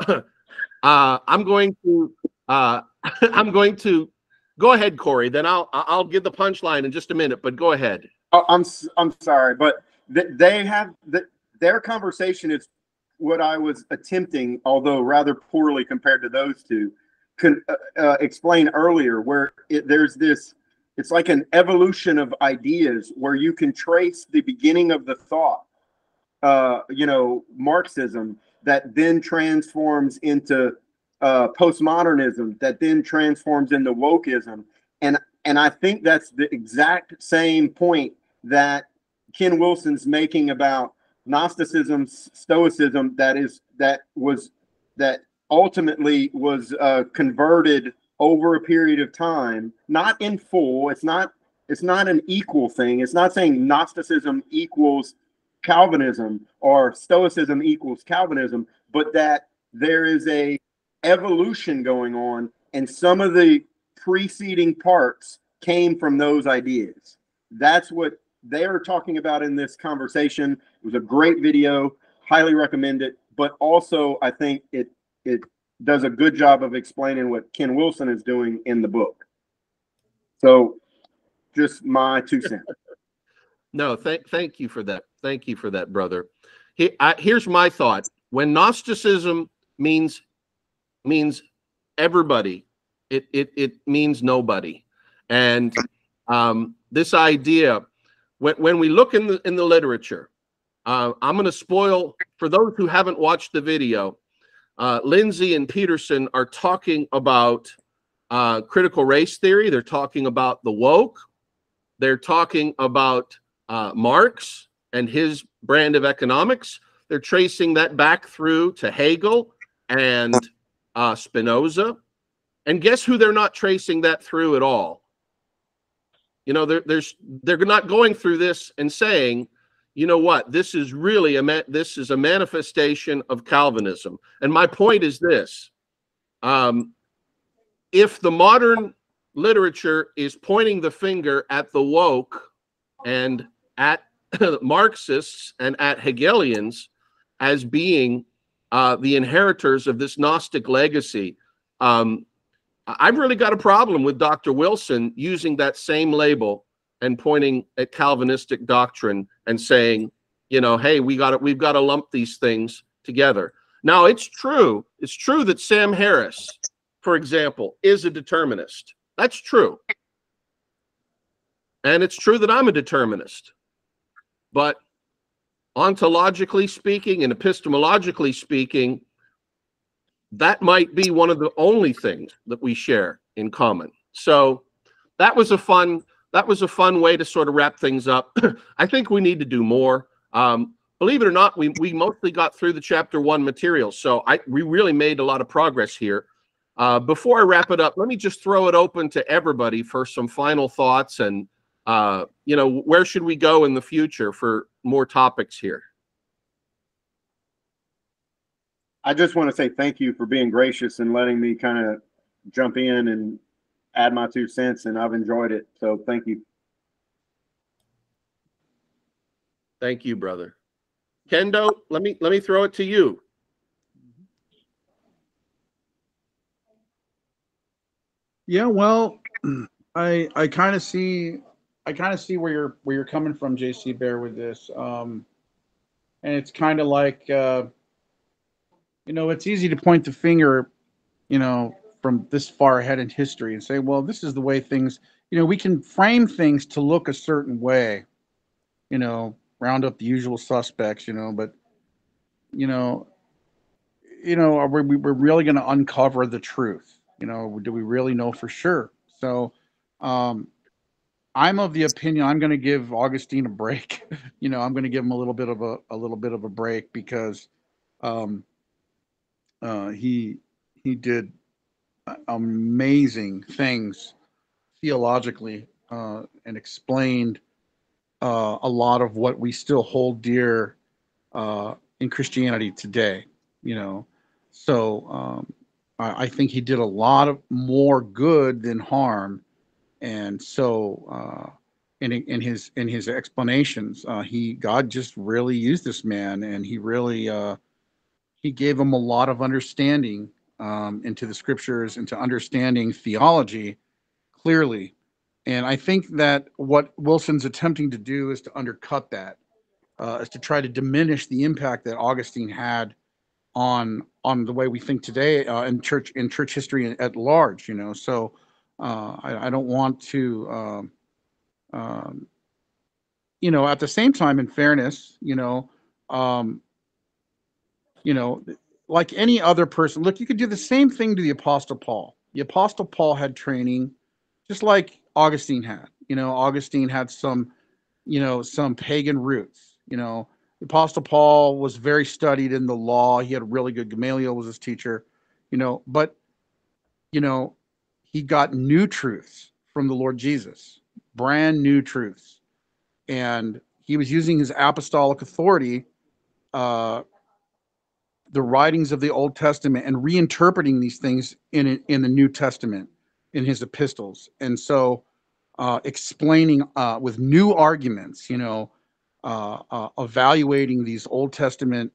I'm going to I'm going to go ahead, Corey. Then I'll give the punchline in just a minute. But go ahead. Oh, I'm sorry, but they have their conversation is what I was attempting, although rather poorly compared to those two, explain earlier, where there's this. It's like an evolution of ideas where you can trace the beginning of the thought, Marxism, that then transforms into postmodernism, that then transforms into wokeism. And I think that's the exact same point that Ken Wilson's making about Gnosticism, Stoicism, that ultimately was converted over a period of time, not in full. It's not an equal thing. It's not saying Gnosticism equals Calvinism or Stoicism equals Calvinism, but that there is a evolution going on, and some of the preceding parts came from those ideas. That's what they are talking about in this conversation. It was a great video, highly recommend it, but also I think it does a good job of explaining what Ken Wilson is doing in the book. So just my 2 cents. No, thank you for that. Thank you for that, brother. Here's my thought. When Gnosticism means everybody, it means nobody. And this idea, when we look in the literature, I'm going to spoil for those who haven't watched the video. Lindsay and Peterson are talking about critical race theory. They're talking about the woke. They're talking about Marx and his brand of economics. They're tracing that back through to Hegel and Spinoza. And guess who they're not tracing that through at all? You know, they're not going through this and saying, you know what, this is really this is a manifestation of Calvinism. And my point is this: if the modern literature is pointing the finger at the woke and at Marxists and at Hegelians as being the inheritors of this Gnostic legacy, I've really got a problem with Dr. Wilson using that same label and pointing at Calvinistic doctrine and saying, you know, hey, we've got to lump these things together. Now, it's true that Sam Harris, for example, is a determinist. That's true. And it's true that I'm a determinist. But ontologically speaking and epistemologically speaking, that might be one of the only things that we share in common. So that was a fun way to sort of wrap things up. I think we need to do more. Believe it or not, we mostly got through the chapter 1 material. So we really made a lot of progress here. Before I wrap it up, let me just throw it open to everybody for some final thoughts and, where should we go in the future for more topics here? I just want to say thank you for being gracious and letting me kind of jump in and add my 2 cents, and I've enjoyed it. So thank you. Thank you, brother. Kendo, let me throw it to you. Yeah, well, I kind of see where you're coming from, JC Bear, with this. And it's kind of like it's easy to point the finger, from this far ahead in history and say, well, this is the way things, we can frame things to look a certain way, round up the usual suspects, but, are we're really going to uncover the truth? Do we really know for sure? So, I'm of the opinion I'm going to give Augustine a break. I'm going to give him a little bit of a break because, he did amazing things theologically and explained a lot of what we still hold dear in Christianity today. You know, so I think he did a lot of more good than harm, and so in his explanations, God just really used this man, and he gave him a lot of understanding into the scriptures, into understanding theology clearly. And I think that what Wilson's attempting to do is to undercut that, is to try to diminish the impact that Augustine had on the way we think today in church history at large. You know, so I don't want to. Um, you know, at the same time, in fairness, um, you know, like any other person, look, you could do the same thing to the Apostle Paul. The Apostle Paul had training, just like Augustine had. You know, Augustine had some pagan roots. You know, the Apostle Paul was very studied in the law. He had really good. Gamaliel was his teacher. You know, but you know, he got new truths from the Lord Jesus, brand new truths, and he was using his apostolic authority, uh, the writings of the Old Testament, and reinterpreting these things in the New Testament in his epistles, and so explaining with new arguments, evaluating these Old Testament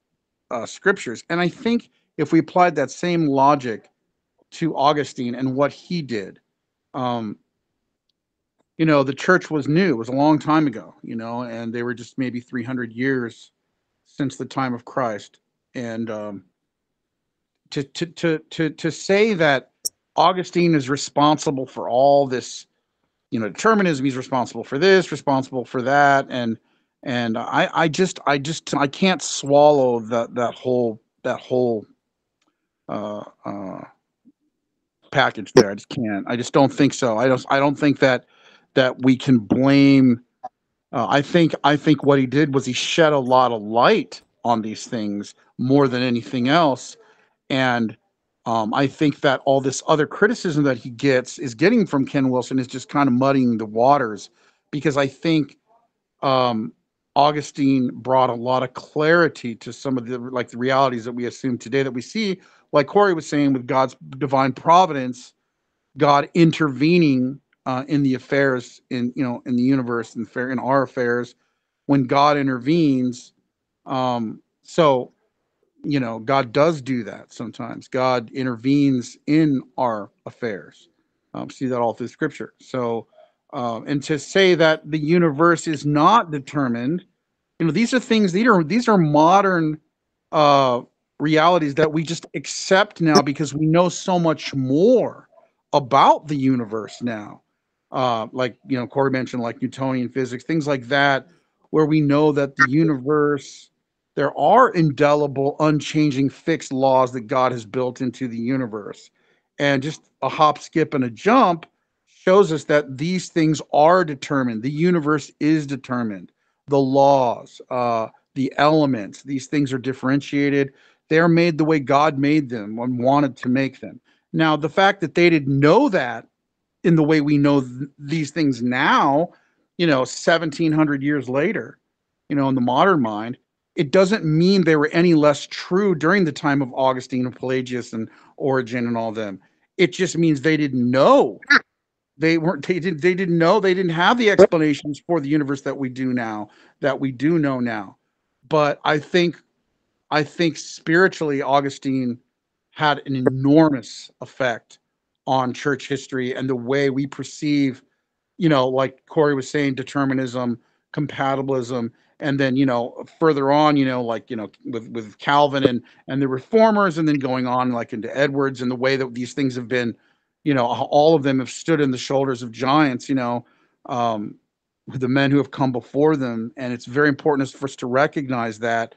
scriptures. And I think if we applied that same logic to Augustine and what he did, um, the church was new. It was a long time ago, and they were just maybe 300 years since the time of Christ. And to say that Augustine is responsible for all this, determinism, he's responsible for this, responsible for that, and I can't swallow that whole uh, uh, package there. I just can't. I just don't think so. I don't think that we can blame. I think what he did was he shed a lot of light on these things more than anything else, and I think that all this other criticism that he is getting from Ken Wilson is just kind of muddying the waters, because I think um, Augustine brought a lot of clarity to some of the realities that we assume today, that we see, like Corey was saying, with God's divine providence, God intervening in the affairs in the universe, in our affairs. When God intervenes, so God does do that sometimes. God intervenes in our affairs. See that all through Scripture. So, and to say that the universe is not determined, these are things. These are modern uh, realities that we just accept now because we know so much more about the universe now. Like Corey mentioned, like Newtonian physics, things like that, where we know that the universe, there are indelible, unchanging, fixed laws that God has built into the universe. And just a hop, skip, and a jump shows us that these things are determined. The universe is determined. The laws, the elements, these things are differentiated. They're made the way God made them and wanted to make them. Now, the fact that they didn't know that in the way we know these things now, 1,700 years later, in the modern mind, it doesn't mean they were any less true during the time of Augustine and Pelagius and Origen and all them. It just means they didn't know. They didn't know. They didn't have the explanations for the universe that we do now, that we do know now. But I think spiritually, Augustine had an enormous effect on church history and the way we perceive, like Corey was saying, determinism, compatibilism, and then, further on, with Calvin and the reformers, and then going on like into Edwards, and the way that these things have been, all of them have stood in the shoulders of giants, um, the men who have come before them. And it's very important for us to recognize that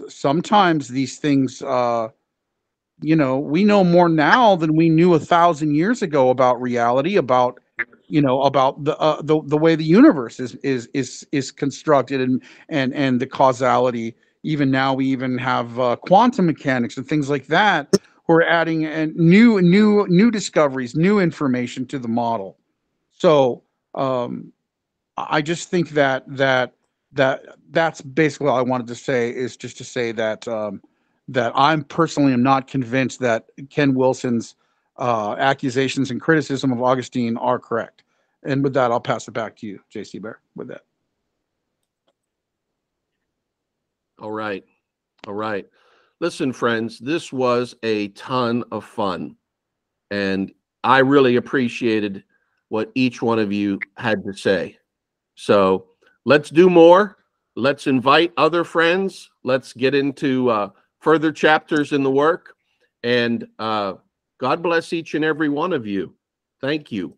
sometimes these things, we know more now than we knew 1,000 years ago about reality, about the way the universe is constructed, and the causality. Even now, we even have quantum mechanics and things like that. We're adding new discoveries, new information to the model. So I just think that that's basically all I wanted to say, is just to say that that I'm personally am not convinced that Ken Wilson's accusations and criticism of Augustine are correct. And with that, I'll pass it back to you, J.C. Bear, with that. All right. All right. Listen, friends, this was a ton of fun. And I really appreciated what each one of you had to say. So let's do more. Let's invite other friends. Let's get into further chapters in the work. And God bless each and every one of you. Thank you.